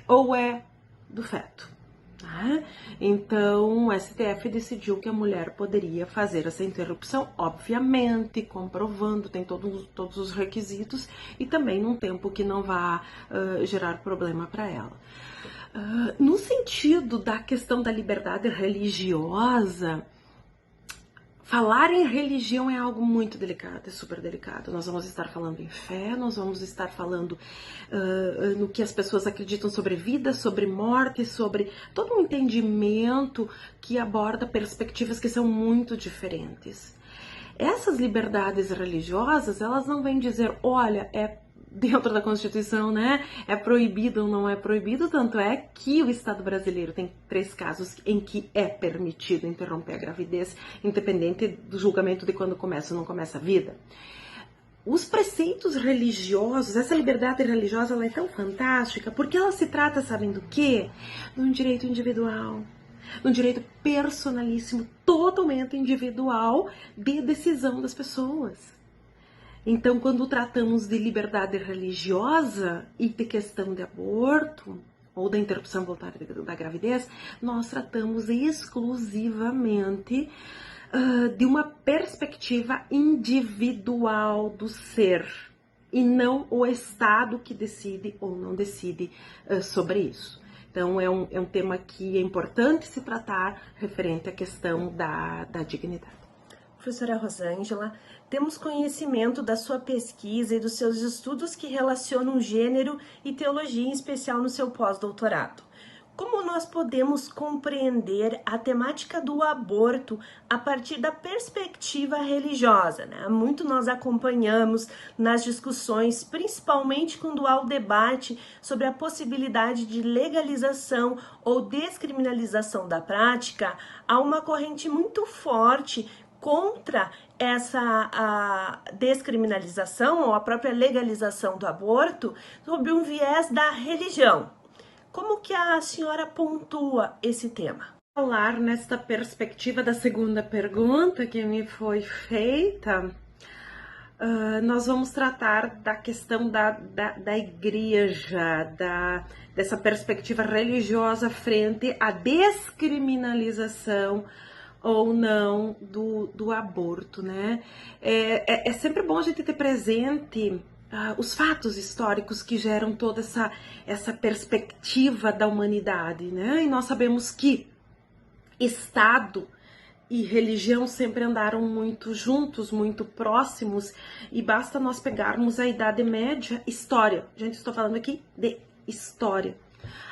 ou é do feto? Então, o STF decidiu que a mulher poderia fazer essa interrupção, obviamente, comprovando, tem todos os requisitos e também num tempo que não vá gerar problema para ela. No sentido da questão da liberdade religiosa, falar em religião é algo muito delicado, é super delicado. Nós vamos estar falando em fé, nós vamos estar falando no que as pessoas acreditam sobre vida, sobre morte, sobre todo um entendimento que aborda perspectivas que são muito diferentes. Essas liberdades religiosas, elas não vêm dizer, olha, é dentro da Constituição, né? É proibido ou não é proibido, tanto é que o Estado brasileiro tem 3 casos em que é permitido interromper a gravidez, independente do julgamento de quando começa ou não começa a vida. Os preceitos religiosos, essa liberdade religiosa, ela é tão fantástica, porque ela se trata, sabem do quê? De um direito individual, de um direito personalíssimo, totalmente individual, de decisão das pessoas. Então, quando tratamos de liberdade religiosa e de questão de aborto ou da interrupção voluntária da gravidez, nós tratamos exclusivamente de uma perspectiva individual do ser e não o Estado que decide ou não decide sobre isso. Então, é um tema que é importante se tratar referente à questão da dignidade. Professora Rosângela, temos conhecimento da sua pesquisa e dos seus estudos que relacionam gênero e teologia, em especial no seu pós-doutorado. Como nós podemos compreender a temática do aborto a partir da perspectiva religiosa, né? Muito nós acompanhamos nas discussões, principalmente quando há o debate sobre a possibilidade de legalização ou descriminalização da prática, há uma corrente muito forte contra essa descriminalização ou a própria legalização do aborto sob um viés da religião. Como que a senhora pontua esse tema? Falar nesta perspectiva da segunda pergunta que me foi feita, nós vamos tratar da questão da igreja, dessa perspectiva religiosa frente à descriminalização ou não do aborto, né? É sempre bom a gente ter presente os fatos históricos que geram toda essa perspectiva da humanidade, né? E nós sabemos que Estado e religião sempre andaram muito juntos, muito próximos, e basta nós pegarmos a Idade Média, história. Gente, estou falando aqui de história.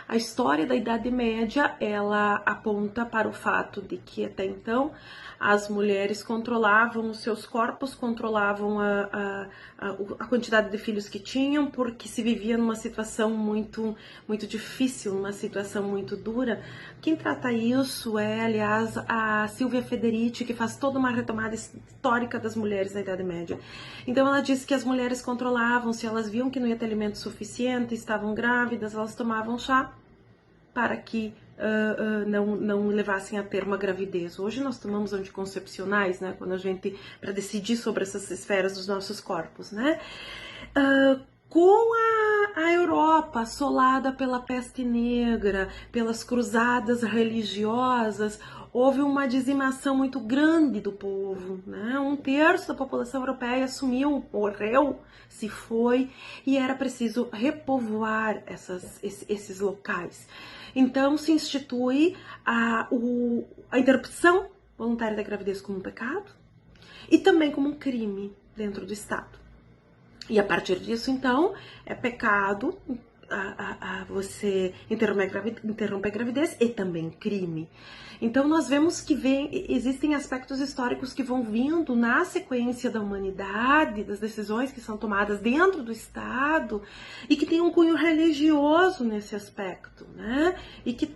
A história da Idade Média, ela aponta para o fato de que até então as mulheres controlavam os seus corpos, controlavam a quantidade de filhos que tinham, porque se vivia numa situação muito difícil, numa situação muito dura. Quem trata isso é, aliás, a Silvia Federici, que faz toda uma retomada histórica das mulheres na Idade Média. Então ela diz que as mulheres controlavam, se elas viam que não ia ter alimento suficiente, estavam grávidas, elas tomavam chá para que não levassem a ter uma gravidez. Hoje nós tomamos anticoncepcionais, né, quando para decidir sobre essas esferas dos nossos corpos, né? Com a Europa assolada pela peste negra, pelas cruzadas religiosas, houve uma dizimação muito grande do povo, né? 1/3 da população europeia sumiu, morreu, se foi, e era preciso repovoar esses locais. Então se institui a interrupção voluntária da gravidez como um pecado e também como um crime dentro do Estado. E a partir disso, então, é pecado você interromper a gravidez e também crime. Então, nós vemos que existem aspectos históricos que vão vindo na sequência da humanidade, das decisões que são tomadas dentro do Estado e que tem um cunho religioso nesse aspecto, né? E que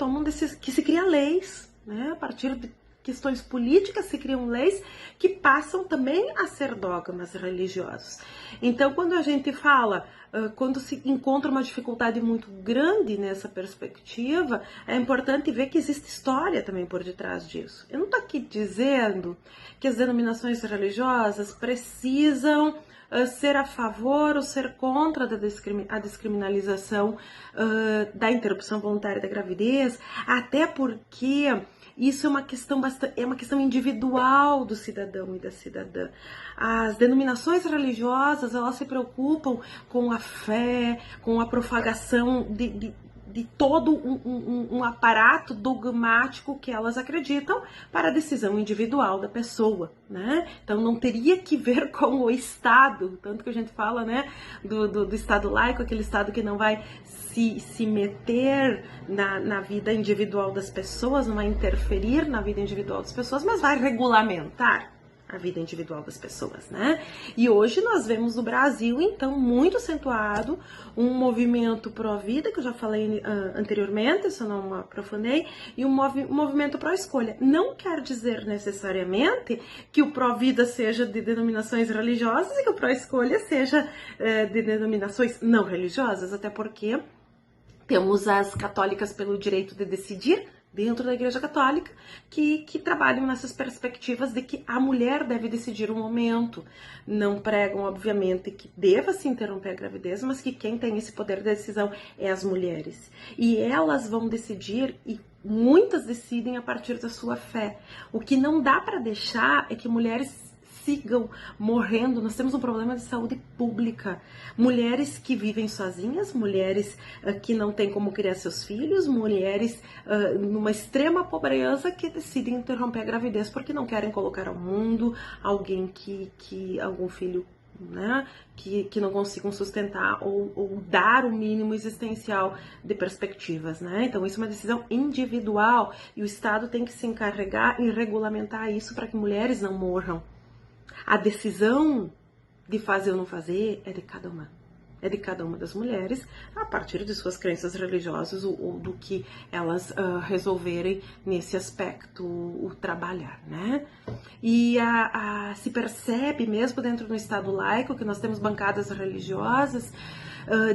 que se criam leis, né? A partir de questões políticas se criam leis que passam também a ser dogmas religiosos. Então, quando a gente fala, quando se encontra uma dificuldade muito grande nessa perspectiva, é importante ver que existe história também por detrás disso. Eu não estou aqui dizendo que as denominações religiosas precisam ser a favor ou ser contra a descriminalização da interrupção voluntária da gravidez, até porque isso é uma questão individual do cidadão e da cidadã. As denominações religiosas, elas se preocupam com a fé, com a propagação de todo um aparato dogmático que elas acreditam para a decisão individual da pessoa, né? Então não teria que ver com o Estado, tanto que a gente fala, né, do Estado laico, aquele Estado que não vai se meter na vida individual das pessoas, não vai interferir na vida individual das pessoas, mas vai regulamentar a vida individual das pessoas, né? E hoje nós vemos no Brasil, então, muito acentuado um movimento pró-vida, que eu já falei anteriormente, se eu não aprofundei, e um movimento pró-escolha. Não quer dizer necessariamente que o pró-vida seja de denominações religiosas e que o pró-escolha seja de denominações não religiosas, até porque temos as católicas pelo direito de decidir, dentro da Igreja Católica, que trabalham nessas perspectivas de que a mulher deve decidir o momento. Não pregam, obviamente, que deva se interromper a gravidez, mas que quem tem esse poder de decisão é as mulheres. E elas vão decidir, e muitas decidem a partir da sua fé. O que não dá para deixar é que mulheres sigam morrendo. Nós temos um problema de saúde pública. Mulheres que vivem sozinhas, mulheres que não têm como criar seus filhos, mulheres numa extrema pobreza que decidem interromper a gravidez porque não querem colocar ao mundo alguém algum filho, né, que não consigam sustentar ou dar o mínimo existencial de perspectivas, né? Então isso é uma decisão individual e o Estado tem que se encarregar em regulamentar isso para que mulheres não morram. A decisão de fazer ou não fazer é de cada uma. É de cada uma das mulheres, a partir de suas crenças religiosas ou do que elas resolverem nesse aspecto trabalhar, né? E se percebe mesmo dentro do Estado laico que nós temos bancadas religiosas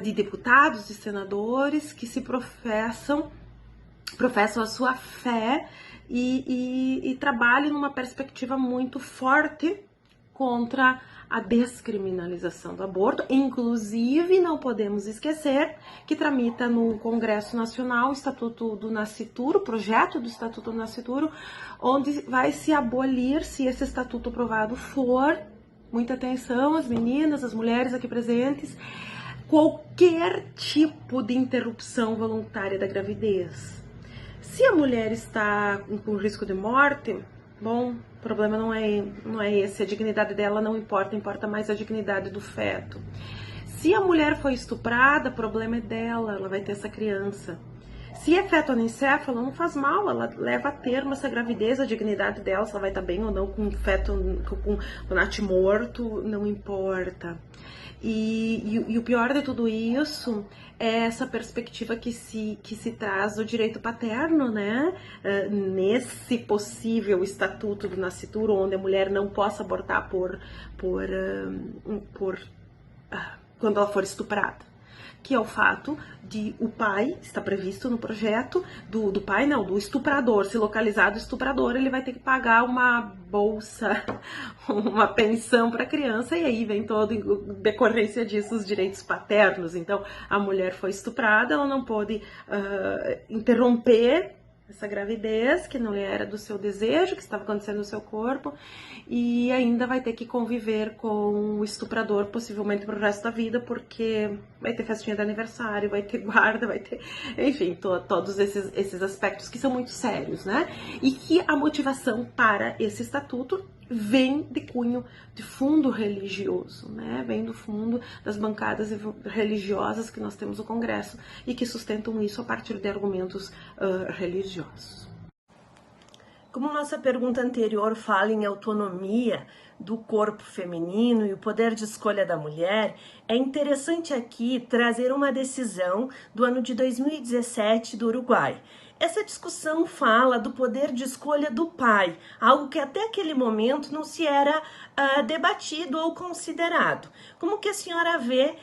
de deputados e senadores que se professam a sua fé e trabalham numa perspectiva muito forte contra a descriminalização do aborto. Inclusive, não podemos esquecer que tramita no Congresso Nacional o Estatuto do Nascituro, o projeto do Estatuto do Nascituro, onde vai se abolir, se esse estatuto aprovado for, muita atenção, as meninas, as mulheres aqui presentes, qualquer tipo de interrupção voluntária da gravidez. Se a mulher está com risco de morte, bom, o problema não é esse, a dignidade dela não importa, importa mais a dignidade do feto. Se a mulher foi estuprada, o problema é dela, ela vai ter essa criança. Se é feto anencefalo, não faz mal, ela leva a termo essa gravidez, a dignidade dela, se ela vai estar bem ou não com feto, com o nato morto, não importa. E o pior de tudo isso é essa perspectiva que se traz do direito paterno, né? Nesse possível estatuto do nascituro, onde a mulher não possa abortar quando ela for estuprada, que é o fato de o pai, está previsto no projeto, do pai não, do estuprador, se localizado o estuprador, ele vai ter que pagar uma bolsa, uma pensão para a criança, e aí vem toda em decorrência disso os direitos paternos. Então, a mulher foi estuprada, ela não pôde interromper essa gravidez, que não era do seu desejo, que estava acontecendo no seu corpo, e ainda vai ter que conviver com o estuprador, possivelmente para o resto da vida, porque vai ter festinha de aniversário, vai ter guarda, vai ter, enfim, todos esses aspectos que são muito sérios, né? E que a motivação para esse estatuto vem de cunho de fundo religioso, né? Vem do fundo das bancadas religiosas que nós temos no Congresso e que sustentam isso a partir de argumentos religiosos. Como nossa pergunta anterior fala em autonomia do corpo feminino e o poder de escolha da mulher, é interessante aqui trazer uma decisão do ano de 2017 do Uruguai. Essa discussão fala do poder de escolha do pai, algo que até aquele momento não se era debatido ou considerado. Como que a senhora vê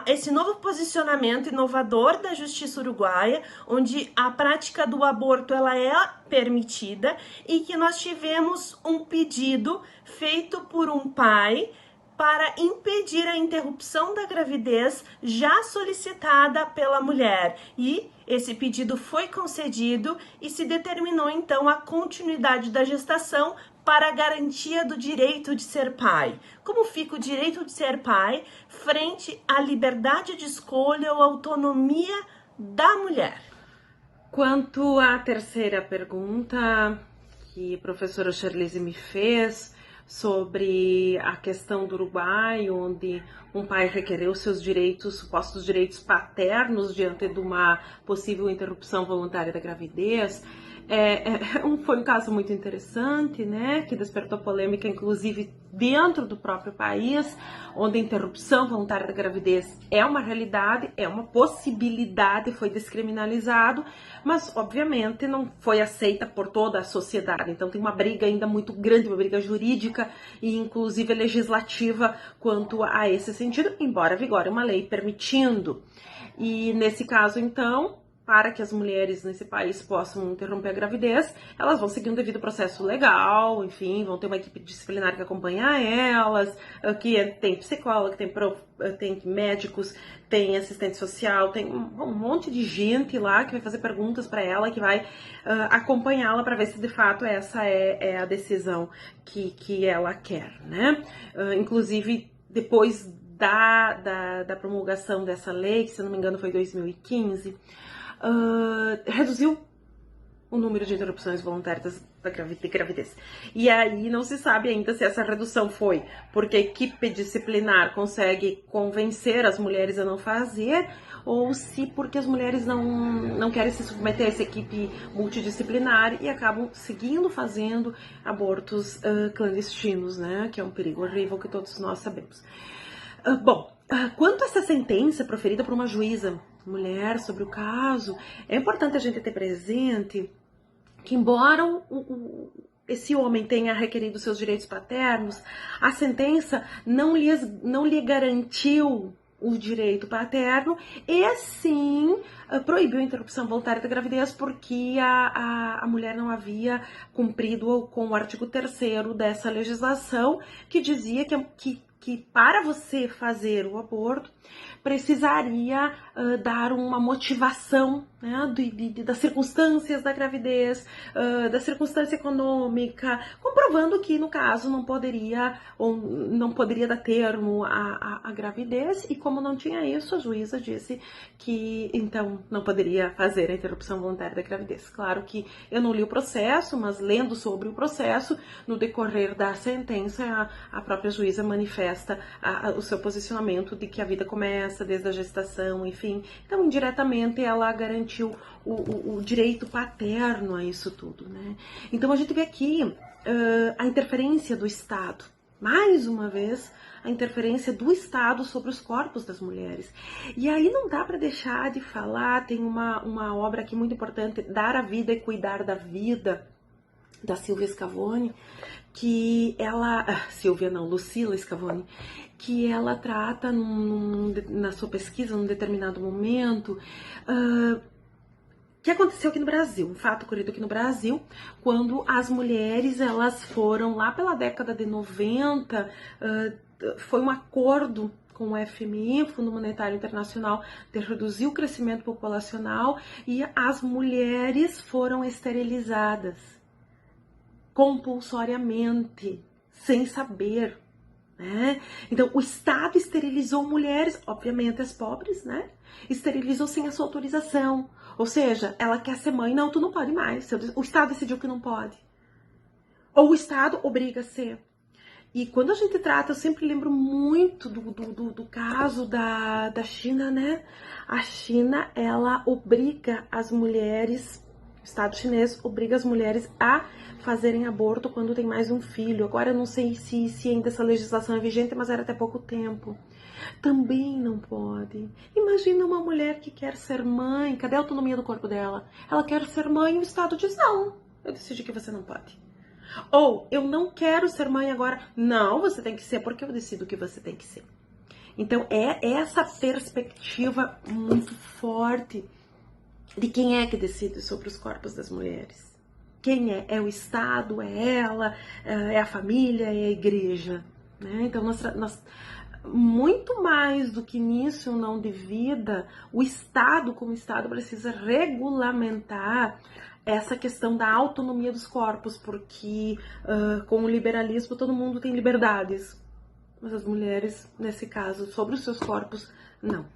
esse novo posicionamento inovador da justiça uruguaia, onde a prática do aborto ela é permitida e que nós tivemos um pedido feito por um pai para impedir a interrupção da gravidez já solicitada pela mulher. E esse pedido foi concedido e se determinou então a continuidade da gestação para a garantia do direito de ser pai. Como fica o direito de ser pai frente à liberdade de escolha ou autonomia da mulher? Quanto à terceira pergunta que a professora Charlize me fez sobre a questão do Uruguai, onde um pai requereu seus direitos, supostos direitos paternos diante de uma possível interrupção voluntária da gravidez, foi um caso muito interessante, né, que despertou polêmica, inclusive dentro do próprio país, onde a interrupção voluntária da gravidez é uma realidade, é uma possibilidade, foi descriminalizado, mas obviamente não foi aceita por toda a sociedade. Então tem uma briga ainda muito grande, uma briga jurídica e inclusive legislativa quanto a esse sentido, embora vigore uma lei permitindo. E nesse caso, então, para que as mulheres nesse país possam interromper a gravidez, elas vão seguir um devido processo legal, enfim, vão ter uma equipe disciplinar que acompanha elas, que tem psicólogo, tem médicos, tem assistente social, tem um monte de gente lá que vai fazer perguntas para ela, que vai acompanhá-la para ver se de fato essa é a decisão que ela quer, né? Inclusive, depois da promulgação dessa lei, que se não me engano foi 2015, reduziu o número de interrupções voluntárias de gravidez. E aí não se sabe ainda se essa redução foi porque a equipe disciplinar consegue convencer as mulheres a não fazer, ou se porque as mulheres não querem se submeter a essa equipe multidisciplinar e acabam seguindo fazendo abortos clandestinos, né? Que é um perigo horrível que todos nós sabemos. Quanto a essa sentença proferida por uma juíza mulher sobre o caso, é importante a gente ter presente que, embora esse homem tenha requerido seus direitos paternos, a sentença não lhe garantiu o direito paterno e sim proibiu a interrupção voluntária da gravidez porque a mulher não havia cumprido com o artigo 3º dessa legislação, que dizia que para você fazer o aborto precisaria dar uma motivação, né, das circunstâncias da gravidez, da circunstância econômica, comprovando que no caso não poderia dar termo à gravidez, e como não tinha isso, a juíza disse que então não poderia fazer a interrupção voluntária da gravidez. Claro que eu não li o processo, mas lendo sobre o processo, no decorrer da sentença, a própria juíza manifesta o seu posicionamento de que a vida começa desde a gestação, enfim. Então, indiretamente, ela garantiu o direito paterno a isso tudo, né? Então, a gente vê aqui a interferência do Estado. Mais uma vez, a interferência do Estado sobre os corpos das mulheres. E aí não dá para deixar de falar, tem uma obra aqui muito importante, Dar a Vida e Cuidar da Vida, da Silvia Scavone, que ela... Lucila Scavone, que ela trata na sua pesquisa, num determinado momento, que aconteceu aqui no Brasil, um fato ocorrido aqui no Brasil, quando as mulheres, elas foram lá pela década de 90, foi um acordo com o FMI, Fundo Monetário Internacional, de reduzir o crescimento populacional, e as mulheres foram esterilizadas compulsoriamente, sem saber, né? Então, o Estado esterilizou mulheres, obviamente as pobres, né? Esterilizou sem a sua autorização. Ou seja, ela quer ser mãe, não, tu não pode mais. O Estado decidiu que não pode. Ou o Estado obriga a ser. E quando a gente trata, eu sempre lembro muito do caso da China, né? A China, ela obriga as mulheres, o Estado chinês obriga as mulheres a fazerem aborto quando tem mais um filho. Agora eu não sei se ainda essa legislação é vigente, mas era até pouco tempo. Também não pode. Imagina uma mulher que quer ser mãe, cadê a autonomia do corpo dela? Ela quer ser mãe e o Estado diz não, eu decidi que você não pode. Ou, eu não quero ser mãe agora. Não, você tem que ser porque eu decido que você tem que ser. Então, é essa perspectiva muito forte de quem é que decide sobre os corpos das mulheres. Quem é? É o Estado? É ela? É a família? É a igreja? Né? Então, nós muito mais do que início não de vida, o Estado, como Estado, precisa regulamentar essa questão da autonomia dos corpos, porque com o liberalismo todo mundo tem liberdades, mas as mulheres, nesse caso, sobre os seus corpos, não.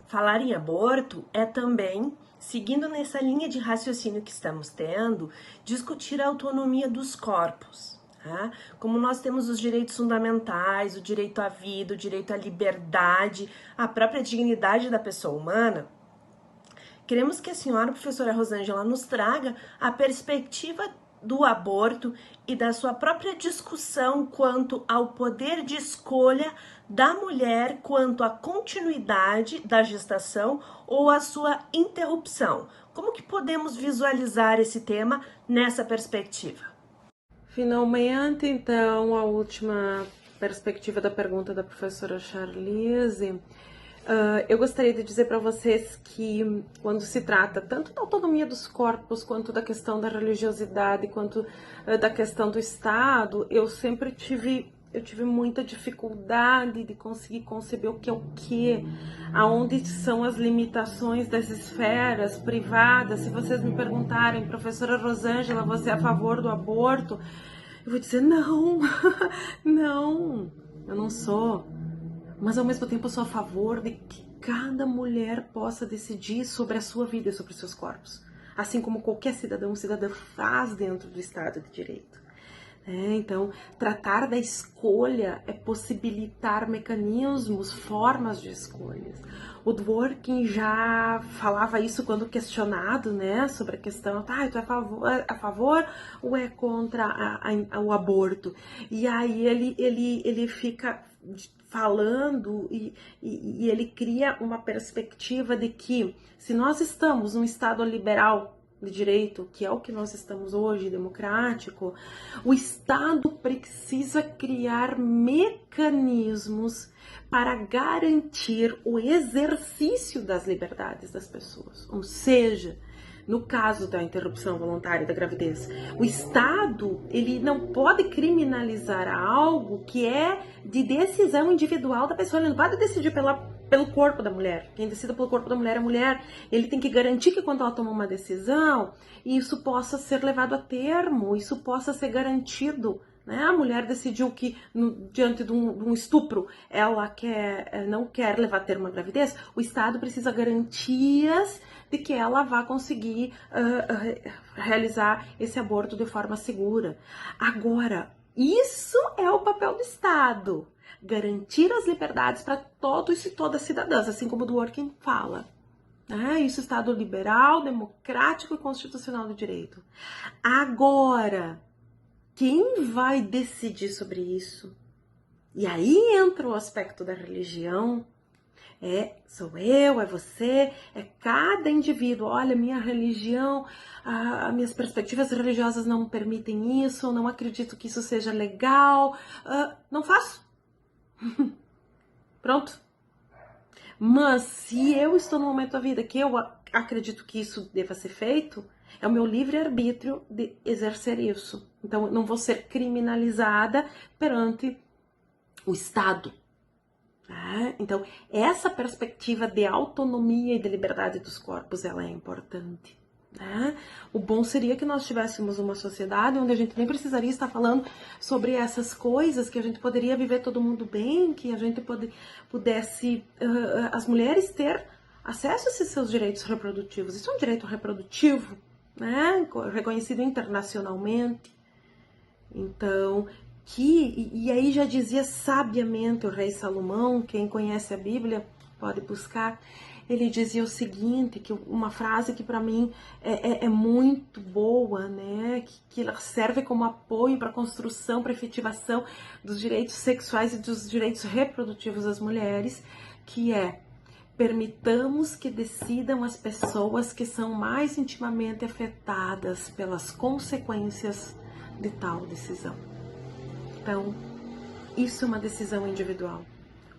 Falar em aborto é também, seguindo nessa linha de raciocínio que estamos tendo, discutir a autonomia dos corpos. Tá? Como nós temos os direitos fundamentais, o direito à vida, o direito à liberdade, a própria dignidade da pessoa humana, queremos que a senhora, professora Rosângela, nos traga a perspectiva do aborto e da sua própria discussão quanto ao poder de escolha da mulher quanto à continuidade da gestação ou a sua interrupção. Como que podemos visualizar esse tema nessa perspectiva? Finalmente, então, a última perspectiva da pergunta da professora Charlize. Eu gostaria de dizer para vocês que quando se trata tanto da autonomia dos corpos, quanto da questão da religiosidade, quanto da questão do Estado, eu sempre tive muita dificuldade de conseguir conceber o que é o que, aonde são as limitações das esferas privadas. Se vocês me perguntarem, professora Rosângela, você é a favor do aborto? Eu vou dizer, não, não, eu não sou. Mas ao mesmo tempo eu sou a favor de que cada mulher possa decidir sobre a sua vida e sobre os seus corpos. Assim como qualquer cidadão ou cidadã faz dentro do Estado de Direito. Então, tratar da escolha é possibilitar mecanismos, formas de escolhas. O Dworkin já falava isso quando questionado, né, sobre a questão, tu é a favor ou é contra o aborto? E aí ele fica falando e ele cria uma perspectiva de que se nós estamos num Estado liberal de direito, que é o que nós estamos hoje, democrático, o Estado precisa criar mecanismos para garantir o exercício das liberdades das pessoas. Ou seja, no caso da interrupção voluntária da gravidez, o Estado ele não pode criminalizar algo que é de decisão individual da pessoa, ele não pode decidir pelo corpo da mulher. Quem decide pelo corpo da mulher é a mulher. Ele tem que garantir que quando ela toma uma decisão, isso possa ser levado a termo, isso possa ser garantido. Né? A mulher decidiu que, diante de um estupro, ela não quer levar a termo a gravidez. O Estado precisa garantias de que ela vá conseguir realizar esse aborto de forma segura. Agora, isso é o papel do Estado. Garantir as liberdades para todos e todas as cidadãs, assim como o Dworkin fala. Isso é Estado liberal, democrático e constitucional do direito. Agora, quem vai decidir sobre isso? E aí entra o aspecto da religião. Sou eu, é você, é cada indivíduo. Olha, minha religião, as minhas perspectivas religiosas não me permitem isso, não acredito que isso seja legal, não faço. Pronto. Mas se eu estou no momento da vida que eu acredito que isso deva ser feito, é o meu livre-arbítrio de exercer isso. Então, eu não vou ser criminalizada perante o Estado. Então, essa perspectiva de autonomia e de liberdade dos corpos, ela é importante. né? O bom seria que nós tivéssemos uma sociedade onde a gente nem precisaria estar falando sobre essas coisas, que a gente poderia viver todo mundo bem, que a gente pudesse, as mulheres ter acesso a esses seus direitos reprodutivos. Isso é um direito reprodutivo, né? Reconhecido internacionalmente. Então, e aí já dizia sabiamente o rei Salomão, quem conhece a Bíblia pode buscar, ele dizia o seguinte, que uma frase que para mim é muito boa, né? Que ela serve como apoio para a construção, para a efetivação dos direitos sexuais e dos direitos reprodutivos das mulheres, que é: permitamos que decidam as pessoas que são mais intimamente afetadas pelas consequências de tal decisão. Então, isso é uma decisão individual.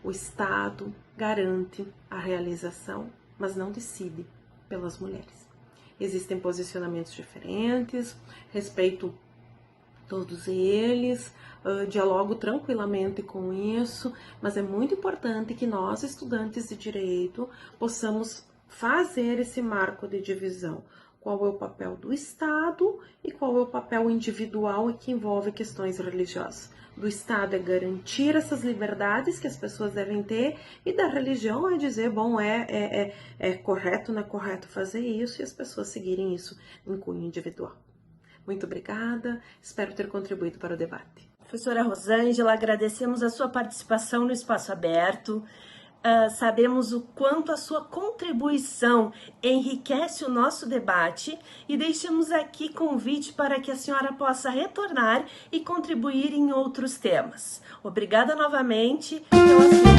O Estado garante a realização, mas não decide pelas mulheres. Existem posicionamentos diferentes, respeito todos eles, dialogo tranquilamente com isso, mas é muito importante que nós, estudantes de direito, possamos fazer esse marco de divisão. Qual é o papel do Estado e qual é o papel individual e que envolve questões religiosas. Do Estado é garantir essas liberdades que as pessoas devem ter, e da religião é dizer, bom, é correto, não é correto fazer isso, e as pessoas seguirem isso em cunho individual. Muito obrigada, espero ter contribuído para o debate. Professora Rosângela, agradecemos a sua participação no Espaço Aberto. Sabemos o quanto a sua contribuição enriquece o nosso debate e deixamos aqui convite para que a senhora possa retornar e contribuir em outros temas. Obrigada novamente pela sua